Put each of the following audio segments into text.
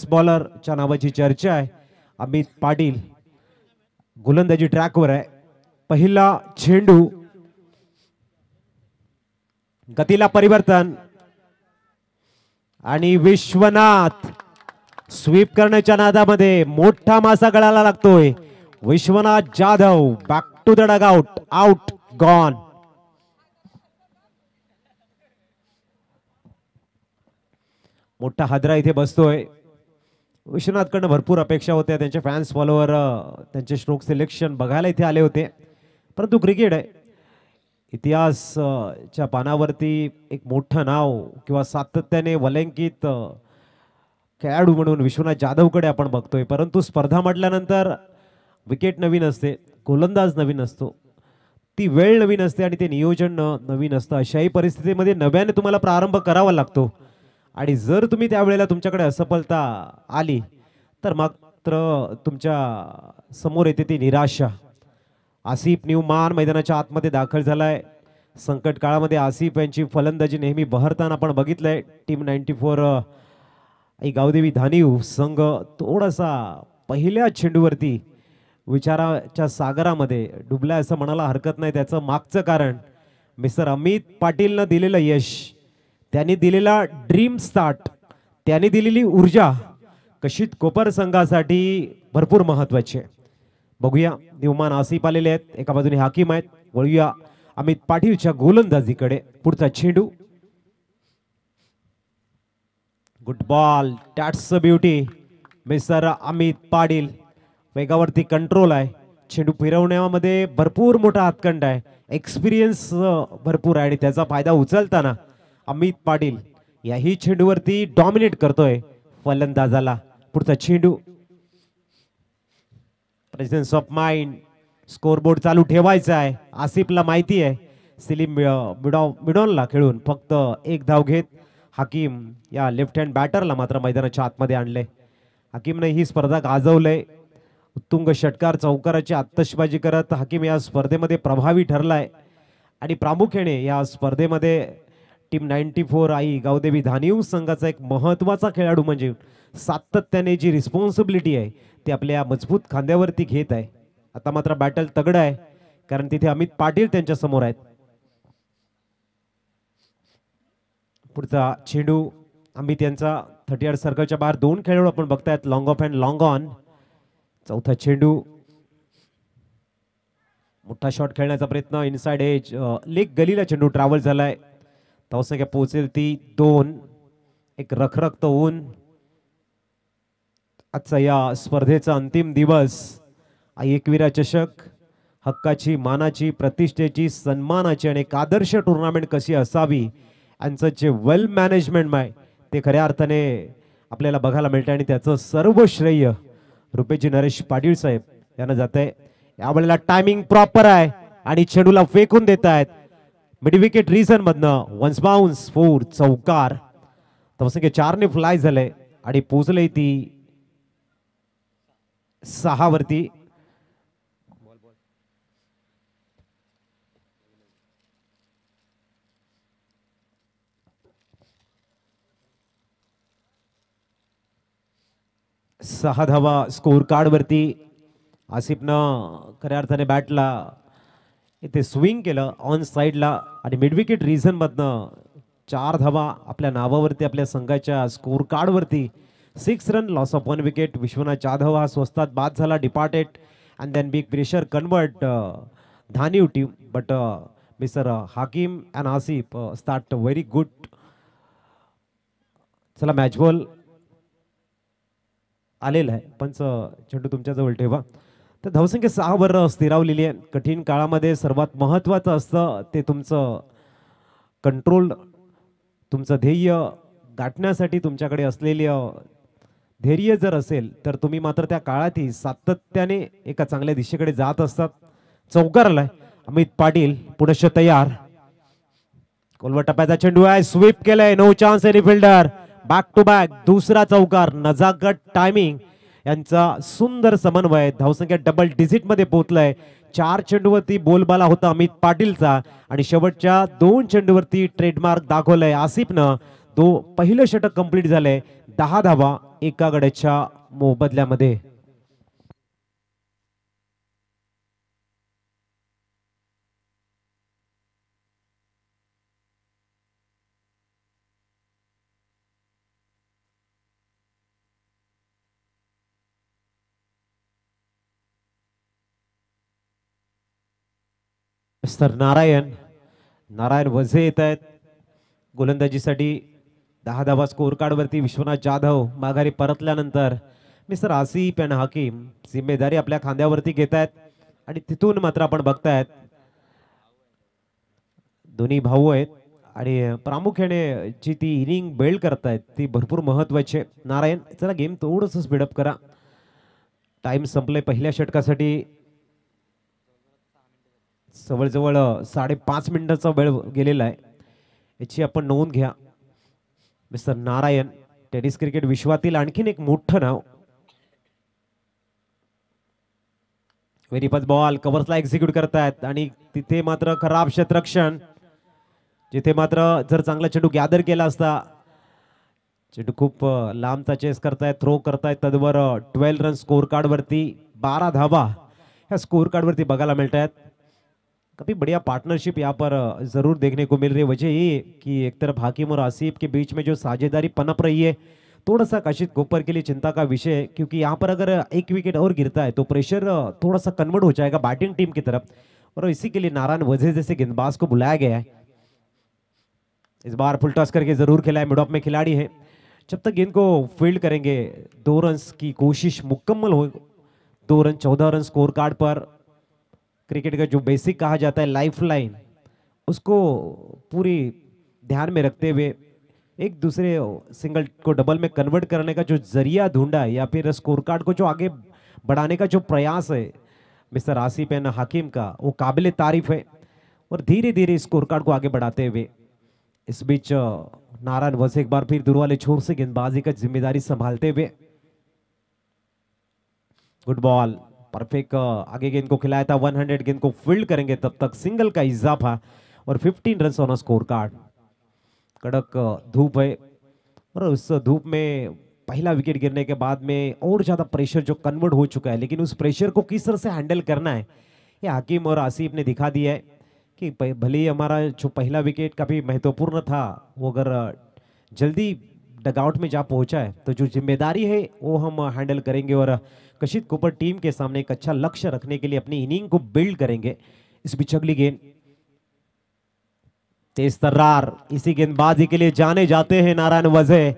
Best बॉलरच्या नावाची चर्चा आहे. अमित पाटील गोलंदाजी ट्रॅकवर आहे. पहिला चेंडू, गतीला परिवर्तन आणि विश्वनाथ स्वीप करण्याच्या नादामध्ये मोठा मासा गळाला लागतोय. Vishwanath Jadhav back to the dugout, out, gone. मोठा हादरा इथे बसतोय. विश्वनाथकडनं भरपूर अपेक्षा होत्या. त्यांचे फॅन्स फॉलोअर त्यांचे स्ट्रोक सिलेक्शन बघायला इथे आले होते. परंतु क्रिकेट आहे, इतिहासच्या पानावरती एक मोठं नाव किंवा सातत्याने वलंकित खेळाडू म्हणून विश्वनाथ जाधवकडे आपण बघतोय. परंतु स्पर्धा म्हटल्यानंतर विकेट नवीन असते, गोलंदाज नवीन असतो, ती वेळ नवीन असते आणि ते नियोजन नवीन असतं. अशाही परिस्थितीमध्ये नव्याने तुम्हाला प्रारंभ करावा लागतो आणि जर तुम्ही त्यावेळेला तुमच्याकडे असफलता आली तर मात्र तुमच्या समोर येते ती निराशा. आसिफ न्यूमान मैदानाच्या आतमध्ये दाखल झालाय. संकट काळामध्ये आसिफ यांची फलंदाजी नेहमी बहरताना आपण बघितलंय. टीम 94 गावदेवी धानीव संघ थोडासा पहिल्या चेंडूवरती विचाराच्या सागरामध्ये डुबलाय असं म्हणायला हरकत नाही. त्याचं मागचं कारण मिस्टर अमित पाटीलनं दिलेलं यश, त्यांनी दिलेला ड्रीम स्टार्ट, त्यांनी दिलेली ऊर्जा कशीत कोपर संघासाठी भरपूर महत्वाची आहे. बघूया, न्यूमान आसिफ आलेले आहेत, एका बाजूने हाकीम आहेत. वळूया अमित पाटीलच्या गोलंदाजीकडे. पुढचा चेंडू, good ball, that's a beauty. Mister Amit Patil वेगावरती कंट्रोल आहे. चेंडू फिरवण्यामध्ये भरपूर मोठा हातखंड आहे, एक्सपिरियन्स भरपूर आहे आणि त्याचा फायदा उचलताना अमित पाटील याही चेंडूवरती डॉमिनेट करतोय फलंदाजाला. पुढचा चेंडू, प्रेझेन्स ऑफ माइंड, स्कोरबोर्ड चालू ठेवायचा आहे. आसिफला माहिती आहे सलीम मिडॉनला खेळून फक्त एक धाव घेत हाकीम या लेफ्ट हँड बॅटरला मात्र मैदानाच्या आतमध्ये आणले. हाकीमने ही स्पर्धा गाजवलंय. उत्तुंग षटकार चौकाराची आत्तषबाजी करत हाकीम या स्पर्धेमध्ये प्रभावी ठरलाय आणि प्रामुख्याने या स्पर्धेमध्ये टीम 94 गावदेवी धानीव संघाचा एक महत्वाचा खेळाडू म्हणजे सातत्याने जी रिस्पॉन्सिबिलिटी आहे ती आपल्या मजबूत खांद्यावरती घेत आहे. आता मात्र बॅटल तगडा आहे कारण तिथे अमित पाटील त्यांच्या समोर आहेत. पुढचा चेंडू अमित यांचा 38 सर्कलच्या बाहेर. दोन खेळाडू आपण बघतायत, long of and long on. चौथा चेंडू, मोठा शॉट खेळण्याचा प्रयत्न, इनसाइड एज, लेग गलीला चेंडू ट्रॅव्हल झालाय. धावसंख्या पोहोचेल ती 2. एक रखरखत ऊन. आजचा या स्पर्धेचा अंतिम दिवस. एकविरा चषक हक्काची, मानाची, प्रतिष्ठेची, सन्मानाची आणि एक आदर्श टुर्नामेंट कशी असावी यांचं जे वेल मॅनेजमेंट आहे ते खऱ्या अर्थाने आपल्याला बघायला मिळतं आणि त्याचं सर्व श्रेय रुपेजी नरेश पाटील साहेब यांना जात आहे. यावेळेला टायमिंग प्रॉपर आहे आणि चेंडूला फेकून देत आहेत मिड विकेट रिजन मधनं. वन्स बाउन्स फोर, चौकार. धावसंख्या 4 ने फ्लाय झाले आणि पोहोचले ती 6 वरती. सहा धावा स्कोर कार्ड वरती. आसिफनं खऱ्या अर्थाने बॅटला इथे स्विंग केलं ऑन साइडला आणि मिड विकेट रिजन मधनं 4 धावा आपल्या नावावरती, आपल्या संघाच्या स्कोर कार्ड वरती. 6 run, loss of 1 wicket. Vishwanath Jadhav हा स्वस्तात बाद झाला, departed and then big pressure convert धानीव team. But mister Hakim and Asif start very good. चला, मॅच बॉल आलेला आहे, पंच चेंडू तुमच्याजवळ ठेवा. तर धावसंख्या 6 वर स्थिरावलेली आहे. कठीण काळामध्ये सर्वात महत्त्वाचं असतं ते तुमचं कंट्रोल, तुमचं ध्येय गाठण्यासाठी तुमच्याकडे असलेली धैर्य जर असेल तर तुम्ही मात्र त्या काळातही सातत्याने एका चांगल्या दिशेकडे जात असतात. चौकार आलाय, अमित पाटील पुनश्च तयार. कोलवा टप्प्याचा चेंडू आहे, स्वीप केलाय, no chance any fielder. Back to back दुसरा चौकार. नजाकत, टायमिंग यांचा सुंदर समन्वय. धावसंख्या डबल डिजिट मध्ये पोहोचलाय. 4 चेंडूवरती बोलबाला होता अमित पाटीलचा आणि शेवटच्या 2 चेंडूवरती ट्रेडमार्क दाखवलाय आसिफनं. पहिलं षटक कंप्लीट झालंय. 10 धावा एका गड्याच्या मोबदल्यामध्ये. मिस्टर नारायण नारायण वझे येत आहेत गोलंदाजीसाठी. 10 धावा स्कोर कार्ड वरती. विश्वनाथ जाधव माघारी परतल्यानंतर मिस्टर आसिफ आणि हाकीम जिम्मेदारी आपल्या खांद्यावरती घेत आहेत आणि तिथून मात्र आपण बघतायत दोन्ही भाऊ आहेत आणि प्रामुख्याने जी ती इनिंग बिल्ड करतायत ती भरपूर महत्वाची आहे. नारायण चला गेम थोडंसं स्पीडअप करा. टाइम संपले पहिल्या षटकासाठी. जवळजवळ 5.5 मिनिटाचा वेळ गेलेला आहे. याची आपण नोंद घ्या. मिस्टर नारायण टेनिस क्रिकेट विश्वातील आणखीन एक मोठं नाव. व्हेरी फर्स्ट बॉल कव्हर्सला एक्झिक्यूट करतायत आणि तिथे मात्र खराब क्षेत्ररक्षण. जिथे मात्र जर चांगला चेंडू गॅदर केला असता. चेंडू खूप लांबचा चेस करतायत, थ्रो करतायत. तदवर 12 रन स्कोर कार्ड वरती. 12 धावा ह्या स्कोर कार्ड वरती बघायला मिळत आहेत. काफी बढ़िया पार्टनरशिप यहाँ पर जरूर देखने को मिल रही है. वजह ये कि एक तरफ हाकिम और आसिफ के बीच में जो साझेदारी पनप रही है, थोड़ा सा काशिद कोपर के लिए चिंता का विषय है, क्योंकि यहाँ पर अगर एक विकेट और गिरता है तो प्रेशर थोड़ा सा कन्वर्ट हो जाएगा बैटिंग टीम की तरफ, और इसी के लिए नारायण वजह जैसे गेंदबाज को बुलाया गया है. इस बार फुल टॉस करके जरूर खेला है. मिड ऑफ में खिलाड़ी है. जब तक गेंद को फील्ड करेंगे 2 रन की कोशिश मुकम्मल हो. 2 रन 14 रन स्कोर कार्ड पर. क्रिकेट का जो बेसिक कहा जाता है लाइफलाइन, उसको पूरी ध्यान में रखते हुए एक दूसरे सिंगल को डबल में कन्वर्ट करने का जो जरिया ढूंढा है, या फिर स्कोर कार्ड को जो आगे बढ़ाने का जो प्रयास है मिस्टर आसिफ एंड हाकिम का, वो काबिल तारीफ है. और धीरे धीरे स्कोर कार्ड को आगे बढ़ाते हुए इस बीच नारायण वैसे एक बार फिर दूर वाले छोर से गेंदबाजी का जिम्मेदारी संभालते हुए. Good ball perfect. आगे गेंद को खिलाया था. 100 गेंद को फील्ड करेंगे तब तक सिंगल का इजाफा और 15 रन ऑन स्कोर कार्ड. कड़क धूप है और उस धूप में पहला विकेट गिरने के बाद में और ज्यादा प्रेशर जो कन्वर्ट हो चुका है, लेकिन उस प्रेशर को किस तरह से हैंडल करना है ये हाकिम और आसिफ ने दिखा दिया है कि भले ही हमारा जो पहला विकेट काफी महत्वपूर्ण था, वो अगर जल्दी डगआउट में जा पहुंचा है तो जो जिम्मेदारी है वो हम हैंडल करेंगे और कशिद कोपर टीम के सामने एक अच्छा लक्ष्य रखने के लिए अपनी इनिंग को बिल्ड करेंगे. इस बीच अगली गेंद तेज तर्रार. इसी गेंदबाजी के लिए जाने जाते हैं नारायण वजह,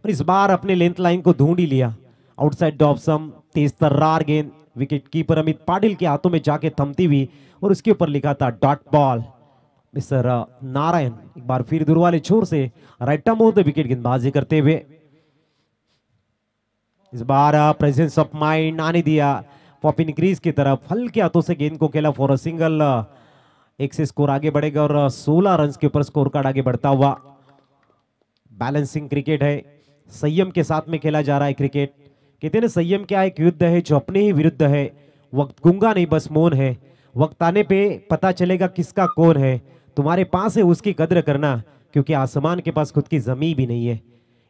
और इस बार अपने लेंथ लाइन को ढूंढ ही लिया. Outside the of some. तेज तर्रार गेंद विकेट कीपर अमित पाटिल के हाथों में जाके थमती हुई और उसके ऊपर लिखा था डॉट बॉल. मिस्टर नारायण एक बार फिर दूर वाले छोर से राइट आर्म होते विकेट गेंदबाजी करते हुए. इस बार प्रेजेंस ऑफ माइंड आने दिया पॉपिन क्रीज की तरफ. हल्के हाथों से गेंद को खेला for a single. 1 say score आगे बढ़ेगा और 16 रन के ऊपर स्कोर कार्ड आगे बढ़ता हुआ. बैलेंसिंग क्रिकेट है. संयम के साथ में खेला जा रहा है क्रिकेट. कहते हैं संयम क्या एक युद्ध है जो अपने ही विरुद्ध है. वक्त गूंगा नहीं बस मौन है. वक्त आने पे पता चलेगा किसका कौन है. तुम्हारे पास है उसकी कद्र करना, क्योंकि आसमान के पास खुद की जमीन भी नहीं है.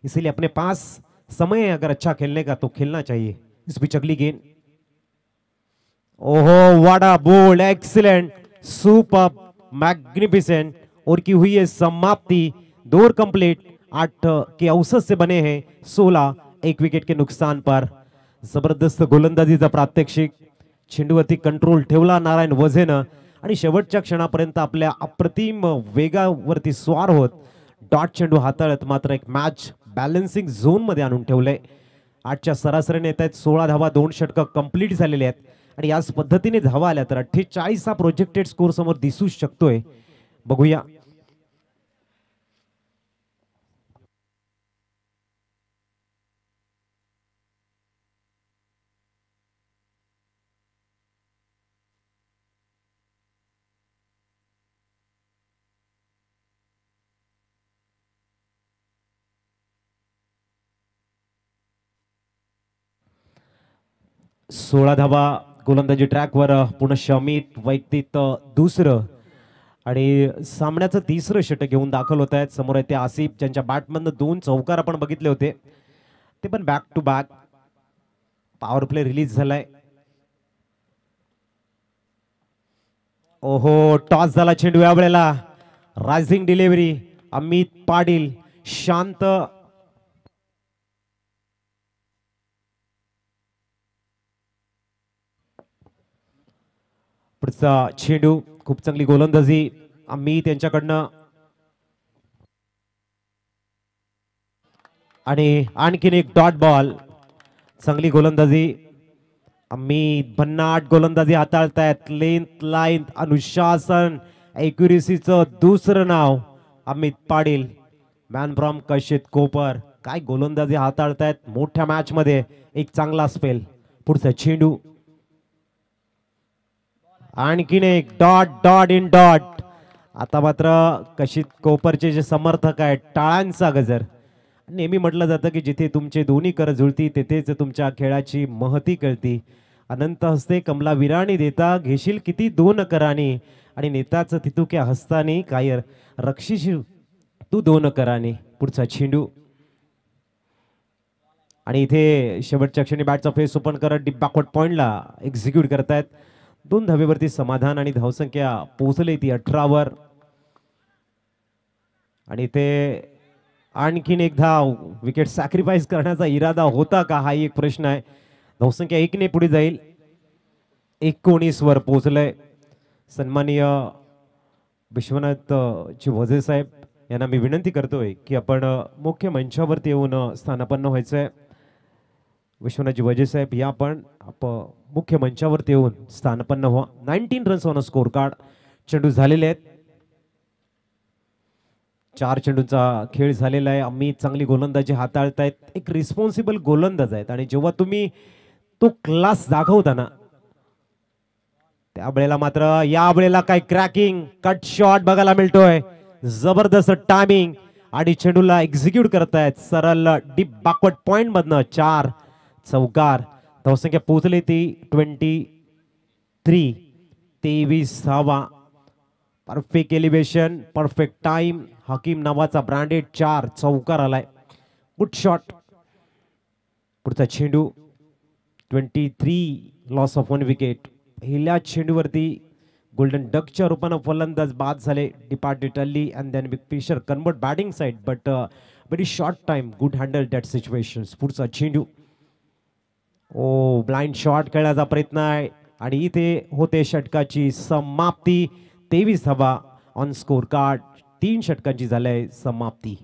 इसीलिए अपने पास समय है अगर अच्छा खेलने का तो खेलना चाहिए. इस बीच अगली गेंद. ओहो what a bold excellent super magnificent. और की हुई है समाप्ति. 2 ओवर कंप्लीट. 8 के औसत से बने हैं 16. 1 विकेट के नुकसान पर. जबरदस्त गोलंदाजीचा प्रात्यक्षिक. चेंडूवरती कंट्रोल ठेवला नारायण वझेनं आणि शेवटच्या क्षणापर्यंत आपल्या अप्रतिम वेगावरती स्वार होत डॉट चेंडू हाताळत मात्र एक मॅच बॅलन्सिंग झोन मध्ये आणून ठेवलंय. 8च्या सरासरीने येत आहेत 16 धावा. 2 षटकं कंप्लीट झालेले आहेत आणि याच पद्धतीने धावा आल्या तर 48 हा प्रोजेक्टेड स्कोर समोर दिसू शकतोय. बघूया. सोळा धावा गोलंदाजी ट्रॅकवर. पुनश्च अमित वैयक्तिक दुसरं आणि सामन्याचं तिसरं षटक घेऊन दाखल होत आहेत. समोर आहे ते आसिफ ज्यांच्या बॅटमधनं 2 चौकार आपण बघितले होते. ते पण back to back. Power play release झालाय. ओहो, टॉस झाला चेंडू या वेळेला. रायझिंग डिलिव्हरी अमित पाटील शांत. पुढचा चेंडू खूप चांगली गोलंदाजी अमित यांच्याकडनं. आणि आणखीन एक डॉट बॉल. चांगली गोलंदाजी अमित. भन्नाट गोलंदाजी हाताळतायत. लेंथ लाईन अनुशासन एक्युरेसीचं दुसरं नाव अमित पाटील. मॅन फ्रॉम कशित कोपर. काय गोलंदाजी हाताळतायत मोठ्या मॅच मध्ये. एक चांगला स्पेल. पुढचा चेंडू आणखीन एक डॉट डॉट इन डॉट. आता मात्र कशित कोपरचे जे समर्थक आहेत टाळ्यांचा गजर. नेहमी म्हटलं जातं की जिथे तुमचे दोन्ही कर जुळती तेथेच तुमच्या खेळाची महती कळती. अनंत हस्ते कमला विराणी देता घेशील किती दोन करानी. आणि नेताच तितुक्या हस्तानी काय रक्षीशील तू दोन करानी. पुढचा चेंडू आणि इथे शेवटच्या क्षणी बॅटचा फेस ओपन करत डीप बॅकवर्ड पॉइंटला एक्झिक्यूट करतायत. 2 धावेवरती समाधान आणि धावसंख्या पोहोचली ती 18 वर. आणि इथे आणखीन एक धाव. विकेट सॅक्रिफाईस करण्याचा इरादा होता का हा एक प्रश्न आहे. धावसंख्या 1 ने पुढे जाईल. 19 वर पोहोचलंय. सन्माननीय विश्वनाथ ची वझे साहेब यांना मी विनंती करतोय की आपण मुख्य मंचावरती येऊन स्थानापन्न व्हायचंय. विश्वनाथजी वजे साहेब या आपण मुख्य मंचावरती येऊन स्थानापन्न व्हा. 19 runs on a score card. चेंडू झालेले आहेत. 4 चेंडूंचा खेळ झालेला आहे. अमित चांगली गोलंदाजी हाताळतायत. एक रिस्पॉन्सिबल गोलंदाज आहेत आणि जेव्हा तुम्ही तो क्लास दाखवता त्यावेळेला मात्र या वेळेला काय क्रॅकिंग कट शॉट बघायला मिळतोय. जबरदस्त टायमिंग आणि चेंडूला एक्झिक्यूट करतायत सरळ डीप बॅकवर्ड पॉइंट मधनं. 4 चौकार. धावसंख्या पोहोचली ती 23. 23 धावा. Perfect elevation perfect time. Hakim नावाचा ब्रँडेड 4 चौकार आलाय. Good shot. पुढचा चेंडू 23 लॉस ऑफ 1 विकेट. पहिल्या चेंडूवरती गोल्डन डकच्या रूपानं फलंदाज बाद झाले. Departed early and then big fisher convert batting side but very short time good handle that situations. पुढचा चेंडू ओ ब्लाइंड शॉट खेळण्याचा प्रयत्न आहे आणि इथे होते षटकाची समाप्ती. 23 धावा ऑन स्कोर कार्ड. 3 षटकांची झाली समाप्ती.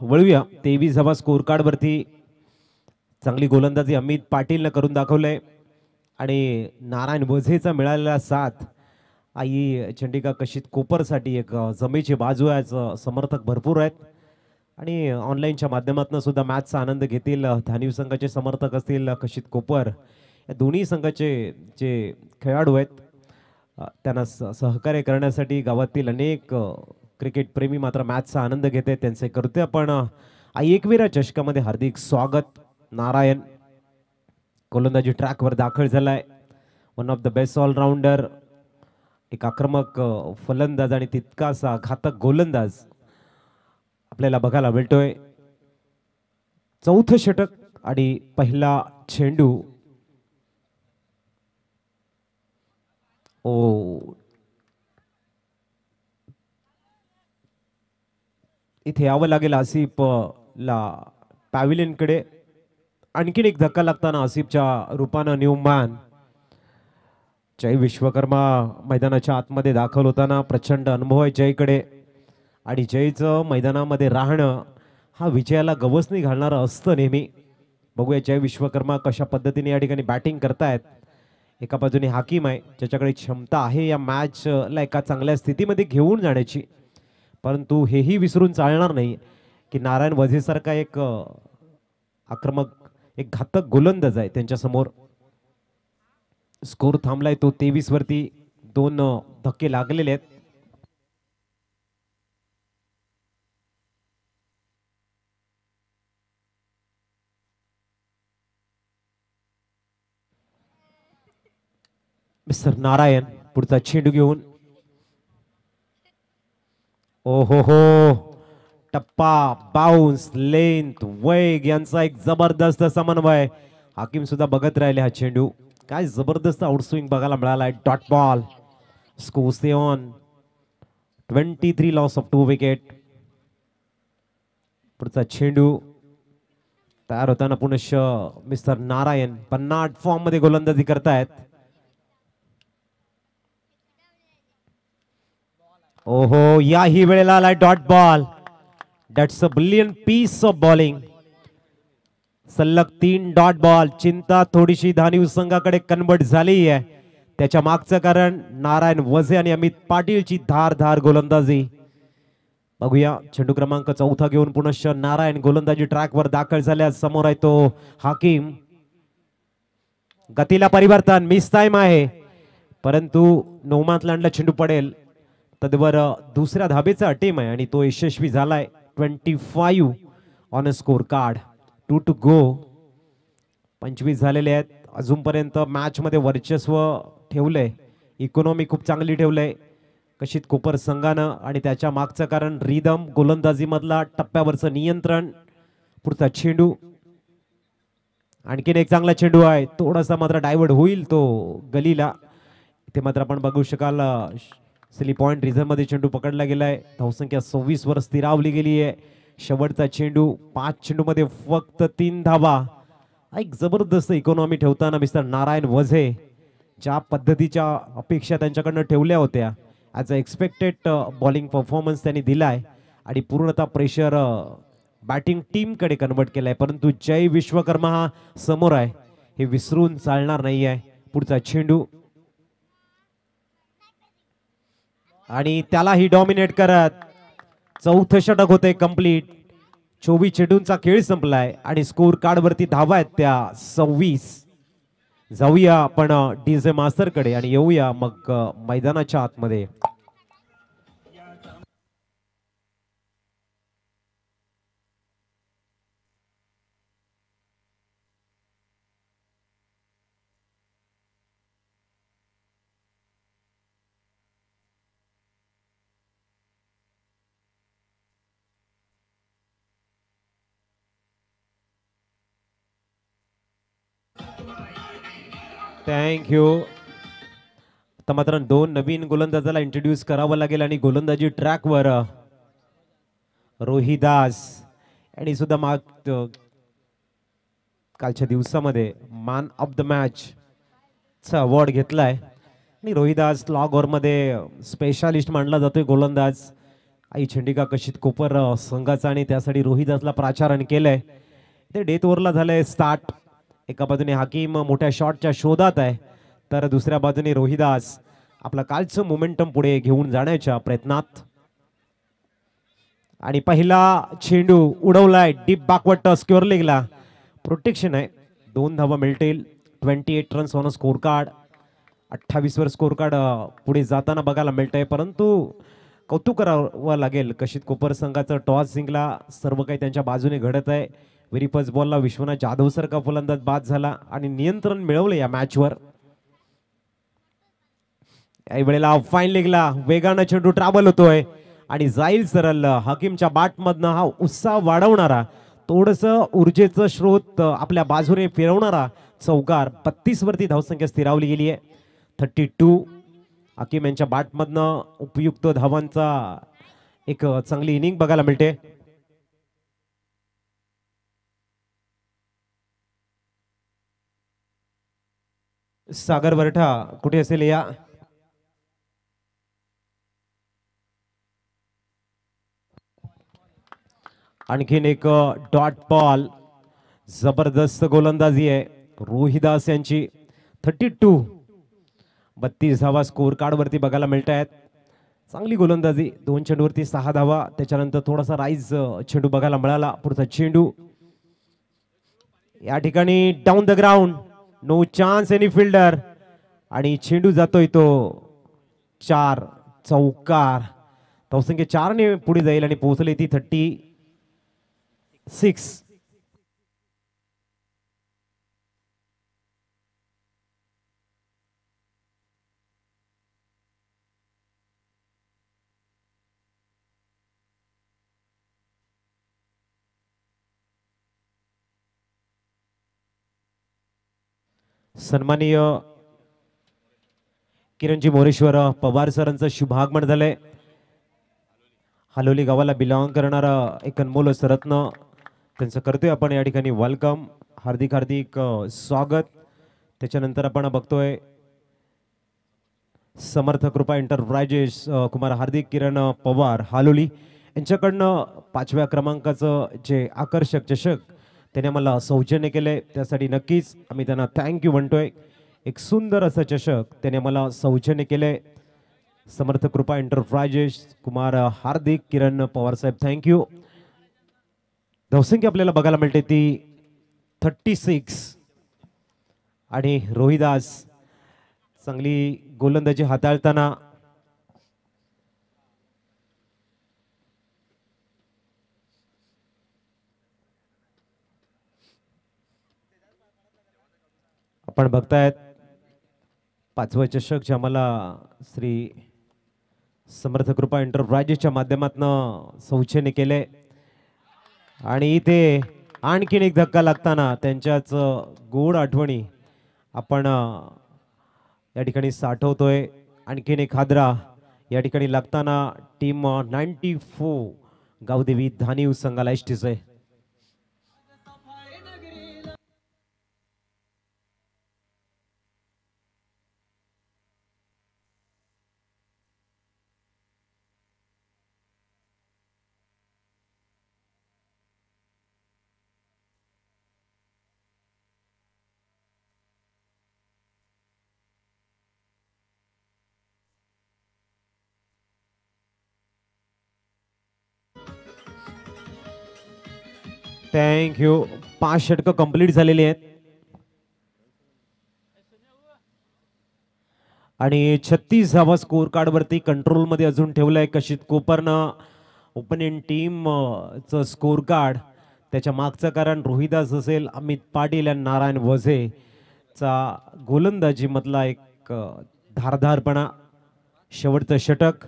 वळूया 23 धावा स्कोर कार्ड वरती. चांगली गोलंदाजी अमित पाटीलनं करून दाखवलंय आणि नारायण वझेचा मिळालेला साथ आई चंडिका कशित कोपरसाठी एक जमेची बाजू आहे. समर्थक भरपूर आहेत आणि ऑनलाईनच्या माध्यमातून सुद्धा मॅचचा आनंद घेतील. धानिव संघाचे समर्थक असतील कशित कोपर या दोन्ही संघाचे जे खेळाडू आहेत त्यांना सहकार्य करण्यासाठी गावातील अनेक क्रिकेट प्रेमी मात्र मॅचचा आनंद घेते. त्यांचे करते आपण एकविरा चषकामध्ये हार्दिक स्वागत. नारायण गोलंदाजी ट्रॅकवर दाखल झालाय. One of the best allrounder. एक आक्रमक फलंदाज आणि तितकासा घातक गोलंदाज आपल्याला बघायला मिळतोय. 4थं षटक आणि पहिला चेंडू. ओ इथे यावं लागेल आसिफ ला पॅव्हिलियन कडे. आणखीन एक धक्का लागताना आसिफच्या रूपानं न्यूमॅन जय विश्वकर्मा मैदानाच्या आतमध्ये दाखल होताना प्रचंड अनुभव आहे जयकडे आणि जयचं मैदानामध्ये राहणं हा विजयाला गवसणी घालणारं असतं नेहमी. बघूया जय विश्वकर्मा कशा पद्धतीने या ठिकाणी बॅटिंग करतायत. एका बाजूने हाकीम आहे ज्याच्याकडे क्षमता आहे या मॅचला एका चांगल्या स्थितीमध्ये घेऊन जाण्याची. परंतु हेही विसरून चालणार नाही की नारायण वझेसारखा एक आक्रमक, एक घातक गोलंदाज आहे त्यांच्या समोर. स्कोर थांबलाय तो 23 वरती. 2 धक्के लागलेले आहेत. मिस्टर नारायण पुढचा चेंडू घेऊन. ओहो हो, टप्पा, बाउन्स, लेंथ, वेग यांचा एक जबरदस्त समन्वय. हाकीम सुद्धा बघत राहिले हा चेंडू. काय जबरदस्त आउटस्विंग बघायला मिळाला. Dot ball. Score stay on 23, loss of 2 wicket. पुढचा चेंडू तयार होताना पुनश्च मिस्टर नारायण 50 फॉर्म मध्ये गोलंदाजी करतायत. ओहो, याही वेळेला आलाय dot ball. That's a brilliant piece of bowling. सलग 3 डॉट बॉल. चिंता थोडीशी धानिव संघाकडे कन्वर्ट झाली आहे. त्याच्या मागचं कारण नारायण वझे आणि अमित पाटीलची धारधार गोलंदाजी. बघूया चेंडू क्रमांक 4 घेऊन पुनश्च नारायण गोलंदाजी ट्रॅकवर दाखल झाल्यास समोर आहे तो हाकीम. गतीला परिवर्तन, मिस टाइम आहे, परंतु नोमातलँडला चेंडू पडेल. तद्वर दुसऱ्या धाबेचा अटेम आहे आणि तो यशस्वी झालाय. 25 on a score card. 2 to go. 25 झालेले आहेत. अजूनपर्यंत मॅच मध्ये वर्चस्व ठेवलंय. इकॉनॉमी खूप चांगली ठेवलंय कशित कोपर संघानं आणि त्याच्या मागचं कारण रिदम, गोलंदाजी मधला टप्प्यावरचं नियंत्रण. पुढचा चेंडू, आणखीन एक चांगला चेंडू आहे. थोडासा मात्र डायव्हर्ट होईल तो गलीला. इथे मात्र आपण बघू शकाल सिली पॉइंट रिझन मध्ये चेंडू पकडला गेलाय. धावसंख्या 26 वर स्थिरावली गेली आहे. शेवटचा चेंडू 5 चेंडू मध्ये फक्त 3 धावा. एक जबरदस्त इकॉनॉमी ठेवताना मिस्टर नारायण वझे ज्या पद्धतीच्या अपेक्षा त्यांच्याकडनं ठेवल्या होत्या, as a expected bowling performance त्यांनी दिलाय आणि पूर्णतः प्रेशर बॅटिंग टीम कडे कन्वर्ट केलाय. परंतु जय विश्वकर्मा हा समोर आहे, हे विसरून चालणार नाही आहे. पुढचा चेंडू आणि त्यालाही डॉमिनेट करत 4थं षटक होते कंप्लीट. 24 चेंडूंचा खेळ संपलाय आणि स्कोर कार्ड वरती धावा आहेत त्या 26. जाऊया आपण डीजे मास्टर कडे आणि येऊया मग मैदानाच्या आतमध्ये. थँक्यू. आता मात्र 2 नवीन गोलंदाजाला इंट्रोड्यूस करावं लागेल आणि गोलंदाजी ट्रॅकवर रोहिदास यांनी सुद्धा कालच्या दिवसामध्ये मॅन ऑफ द मॅच चा अवॉर्ड घेतलाय आणि रोहिदास लॉग ओव्हर मध्ये स्पेशालिस्ट मानला जातोय गोलंदाज. आई छंडिका कशित कोपर संघाचा आणि त्यासाठी रोहिदासला प्राचारण केलंय. ते डेथ ओव्हरला झालंय स्टार्ट. एका बाजूने हाकीम मोठ्या शॉटच्या शोधात आहे, तर दुसऱ्या बाजूने रोहिदास आपला कालचं मोमेंटम पुढे घेऊन जाण्याच्या प्रयत्नात. आणि पहिला चेंडू उडवलाय डीप बॅकवर्ड स्क्वेअर लेगला. प्रोटेक्शन आहे. 2 धावा मिळतील. 28 रन्स ऑन स्कोर कार्ड. 28 वर स्कोर कार्ड पुढे जाताना बघायला मिळतंय. परंतु कौतुक करावं लागेल, कशित कोपर संघाचं टॉस जिंकला. सर्व काही त्यांच्या बाजूने घडत आहे. व्हेरी फर्स्ट बॉलला विश्वनाथ जाधव सारखा फलंदाज बाद झाला आणि नियंत्रण मिळवलं या मॅचवर. याही वेळेला फाईन लेगला वेगानं चेंडू ट्रॅव्हल होतोय आणि जाईल सरळ. हाकीमच्या बॅटमधनं हा उत्साह वाढवणारा, थोडस ऊर्जेचं स्रोत आपल्या बाजूने फिरवणारा चौकार. 32 वरती धावसंख्या स्थिरावली गेली आहे. 32. हाकीम यांच्या बॅटमधनं उपयुक्त धावांचा एक चांगली इनिंग बघायला मिळते. सागर वरठा कुठे असेल या. आणखीन एक डॉट बॉल. जबरदस्त गोलंदाजी आहे रोहिदास यांची. 32. 32 धावा स्कोर कार्ड वरती बघायला मिळत आहेत. चांगली गोलंदाजी, 2 चेंडूवरती 6 धावा. त्याच्यानंतर थोडासा राईज चेंडू बघायला मिळाला. पुढचा चेंडू या ठिकाणी down the ground, no chance any fielder, आणि चेंडू जातोय तो 4 चौकार. धावसंख्या 4 ने पुढे जाईल आणि पोहोचले ती 36. सन्माननीय किरणजी मोरेश्वर पवार सरांचं शुभागमन झालंय. हालोली गावाला बिलॉंग करणारा एक अनमोल रत्न, त्यांचं करतोय आपण या ठिकाणी वेलकम, हार्दिक हार्दिक स्वागत. त्याच्यानंतर आपण बघतोय समर्थ कृपा एंटरप्राइजेस कुमार हार्दिक किरण पवार हालोली यांच्याकडनं 5व्या क्रमांकाचं जे आकर्षक चषक त्याने मला सौजन्य केले, त्यासाठी नक्कीच आम्ही त्यांना थँक्यू म्हणतोय. एक सुंदर असं चषक त्याने मला सौजन्य केले. समर्थ कृपा एंटरप्राइजेस कुमार हार्दिक किरण पवार साहेब, थँक्यू. धावसंख्या आपल्याला बघायला मिळते ती 36 आणि रोहिदास चांगली गोलंदाजी हाताळताना आपण बघतायत 5वं चषक जे आम्हाला श्री समर्थ कृपा एंटरप्राइजेसच्या माध्यमातून सौजन्य केले, आणि इथे आणखीन एक धक्का लागताना त्यांच्याच गोड आठवणी आपण या ठिकाणी साठवतोय. आणखीन एक हादरा या ठिकाणी लागताना टीम 94 गावदेवी धानीव संघाला एसटीचे. थँक्यू. 5 षटकं कंप्लीट झालेली आहेत आणि 36 धावा स्कोर कार्ड वरती कंट्रोल मध्ये अजून ठेवलंय कशित कोपरनं. ओपनिंग टीम च स्कोर कार्ड, त्याच्या मागचं कारण रोहिदास असेल, अमित पाटील आणि नारायण वझे चा गोलंदाजी मधला एक धारधारपणा. शेवटचं षटक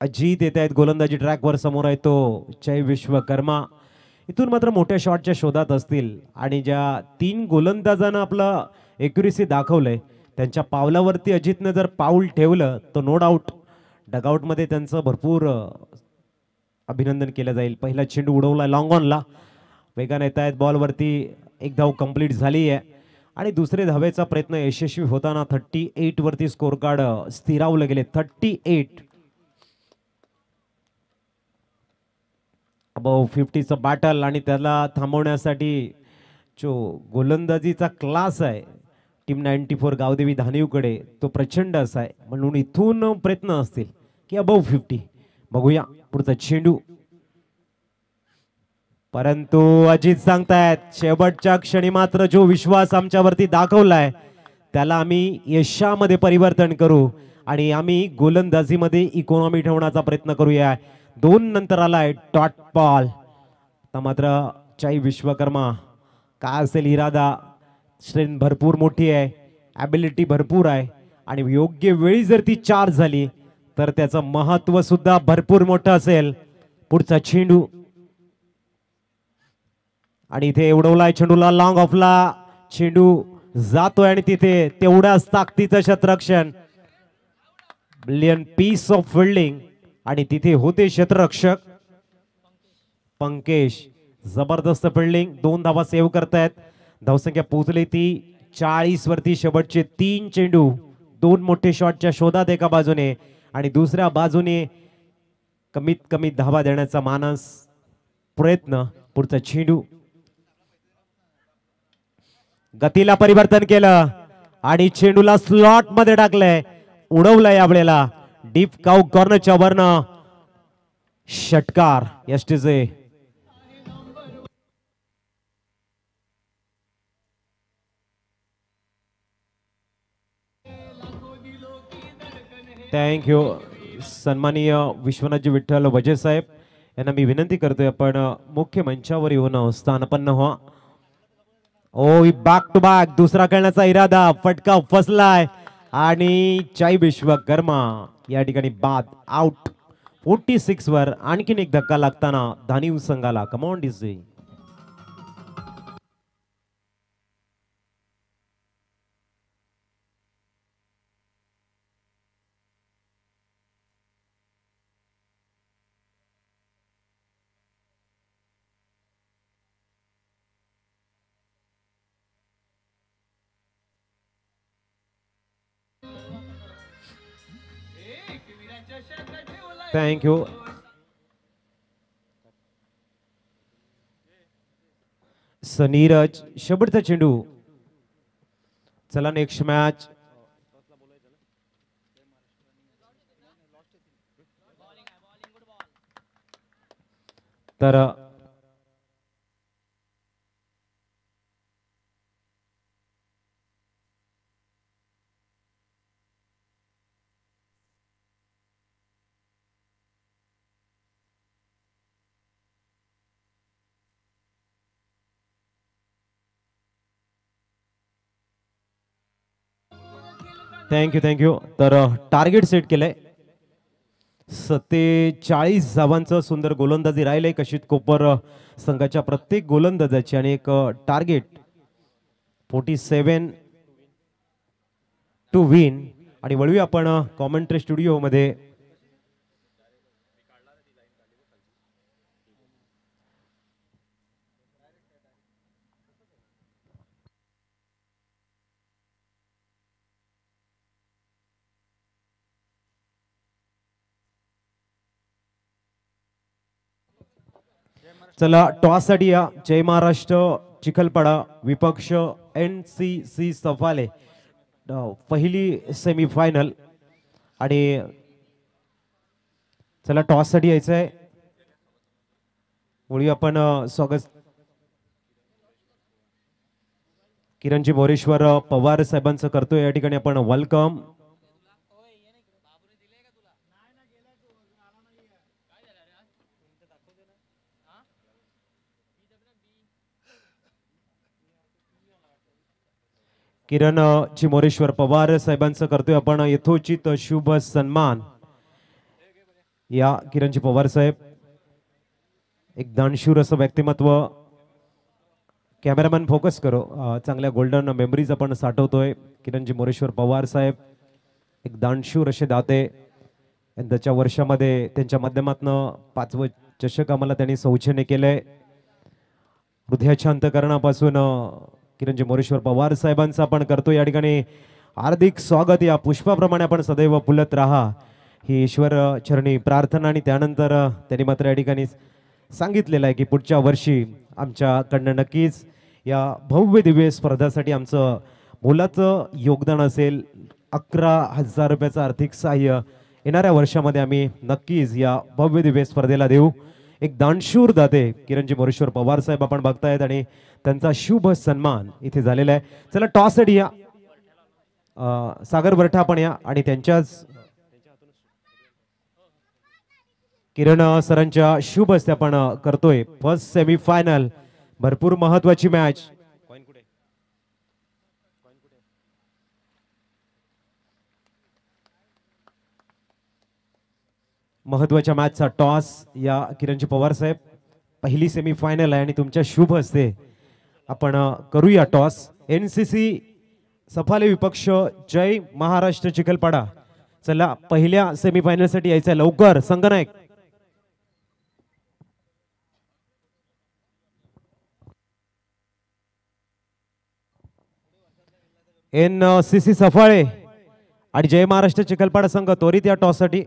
अजित येत आहेत गोलंदाजी ट्रॅकवर, समोर आहे तो जय विश्वकर्मा. इथून मात्र मोठ्या शॉटच्या शोधात असतील, आणि ज्या 3 गोलंदाजांना आपलं एक्युरेसी दाखवलंय त्यांच्या पावलावरती अजितने जर पाऊल ठेवलं तर नो डाऊट डगआउट मध्ये त्यांचं भरपूर अभिनंदन केलं जाईल. पहिला चेंडू उडवला लॉंग ऑनला, वेगाने येत आहेत बॉलवरती, एक धाव कंप्लीट झाली आहे आणि दुसरे धावेचा प्रयत्न यशस्वी होताना 38 वरती स्कोर कार्ड स्थिरावले गेले. 38 अबाव 50चं बॅटल, आणि त्याला थांबवण्यासाठी जो गोलंदाजीचा क्लास आहे टीम 94 गावदेवी धानीवकडे तो प्रचंड असा आहे, म्हणून इथून प्रयत्न असतील की अबाव 50. बघूया पुढचा चेंडू, परंतु अजित सांगतायत शेवटच्या क्षणी मात्र जो विश्वास आमच्यावरती दाखवलाय त्याला आम्ही यशामध्ये परिवर्तन करू आणि आम्ही गोलंदाजीमध्ये इकॉनॉमी ठेवण्याचा प्रयत्न करूया. 2 नंतर आलाय डॉट बॉल. मात्र जय विश्वकर्मा काय असेल इरादा, स्ट्रेंथ भरपूर मोठी आहे, ॲबिलिटी भरपूर आहे, आणि योग्य वेळी जर ती चार्ज झाली तर त्याचं महत्व सुद्धा भरपूर मोठं असेल. पुढचा चेंडू, आणि इथे उडवलाय चेंडूला लॉंग ऑफला, चेंडू जातोय आणि तिथे तेवढ्याच ताकदीचं क्षेत्ररक्षण, ब्रिलियंट पीस ऑफ फिल्डिंग, आणि तिथे होते क्षेत्ररक्षक पंकेश. जबरदस्त फिल्डिंग, 2 धावा सेव्ह करतायत. धावसंख्या पोहोचली ती 40 वरती. शेवटचे 3 चेंडू, 2 मोठे शॉटच्या शोधात एका बाजूने, आणि दुसऱ्या बाजूने कमीत कमी धावा देण्याचा मानस प्रयत्न. पुढचा चेंडू, गतीला परिवर्तन केलं आणि चेंडूला स्लॉट मध्ये टाकलंय, उडवलंय यावेळेला डीप काउ कॉर्नरच्या वरनं षटकार यष्टीचे. थँक्यू. सन्माननीय विश्वनाथजी विठ्ठल वजे साहेब यांना मी विनंती करतोय आपण मुख्य मंचावर येऊन स्थानपन्न व्हा. ओ बॅक टू बॅक दुसरा खेळण्याचा इरादा, फटका फसलाय आणि जय विश्वकर्मा या ठिकाणी बाद आउट. 46 वर आणखीन एक धक्का लागताना धानिव संघाला. Come on DC. थँक्यू. सनीरज शेवटचा चेंडू. चला नेक्स्ट मॅच. तर थँक्यू. तर टार्गेट सेट केलंय 47 धावांचं. सुंदर गोलंदाजी राहिलंय कशित कोपर संघाच्या प्रत्येक गोलंदाजाची आणि एक टार्गेट 47 टू विन. आणि वळूया आपण कॉमेंट्री स्टुडिओ मध्ये. चला टॉस साठी या. जय महाराष्ट्र चिखलपाडा विपक्ष NCC सफाले. पहिली सेमीफायनल आणि चला टॉस साठी यायचं आहे. मुळी आपण स्वागत किरणजी मोरेश्वर पवार साहेबांचं करतोय. या ठिकाणी आपण वेलकम. किरण चिमोरेश्वर पवार साहेबांचं करतोय आपण यथोचित शुभ सन्मान. या किरणजी पवार साहेब एक दानशूर असं व्यक्तिमत्व. कॅमेरामॅन फोकस करो. चांगल्या गोल्डन मेमरीज आपण साठवतोय. किरणजी मोरेश्वर पवार साहेब एक दानशूर असे दाते. यंदाच्या वर्षामध्ये त्यांच्या माध्यमातून 5वं चषक आम्हाला त्यांनी सौजन्य केलंय. हृदयाच्या अंतकरणापासून किरणजी मोरेश्वर पवार साहेबांचं आपण करतो या ठिकाणी हार्दिक स्वागत. या पुष्पाप्रमाणे आपण सदैव फुलत राहा ही ईश्वर चरणी प्रार्थना. आणि त्यानंतर त्यांनी मात्र या ठिकाणी सांगितलेलं आहे की पुढच्या वर्षी आमच्याकडनं नक्कीच या भव्य दिव्य स्पर्धासाठी आमचं मोलाचं योगदान असेल. 11,000 रुपयाचं आर्थिक सहाय्य येणाऱ्या वर्षामध्ये आम्ही नक्कीच या भव्य दिव्य स्पर्धेला देऊ. एक दानशूर दाते किरणजी मोरेश्वर पवार साहेब आपण बघतायत आणि त्यांचा शुभ सन्मान इथे झालेला आहे. चला टॉस साठी या. सागर बरठा आपण या आणि त्यांच्याच किरण सरांच्या शुभ हस्ते आपण करतोय फर्स्ट सेमीफायनल. भरपूर महत्वाची मॅच. महत्वाच्या मॅचचा टॉस या किरणजी पवार साहेब. पहिली सेमीफायनल आहे आणि तुमच्या शुभ हस्ते आपण करूया टॉस. NCC सफाले विपक्ष जय महाराष्ट्र चिखलपाडा. चला पहिल्या सेमीफायनल साठी यायचं लवकर. संगनायक NCC सफाळे आणि जय महाराष्ट्र चिखलपाडा संघ त्वरित या टॉस साठी.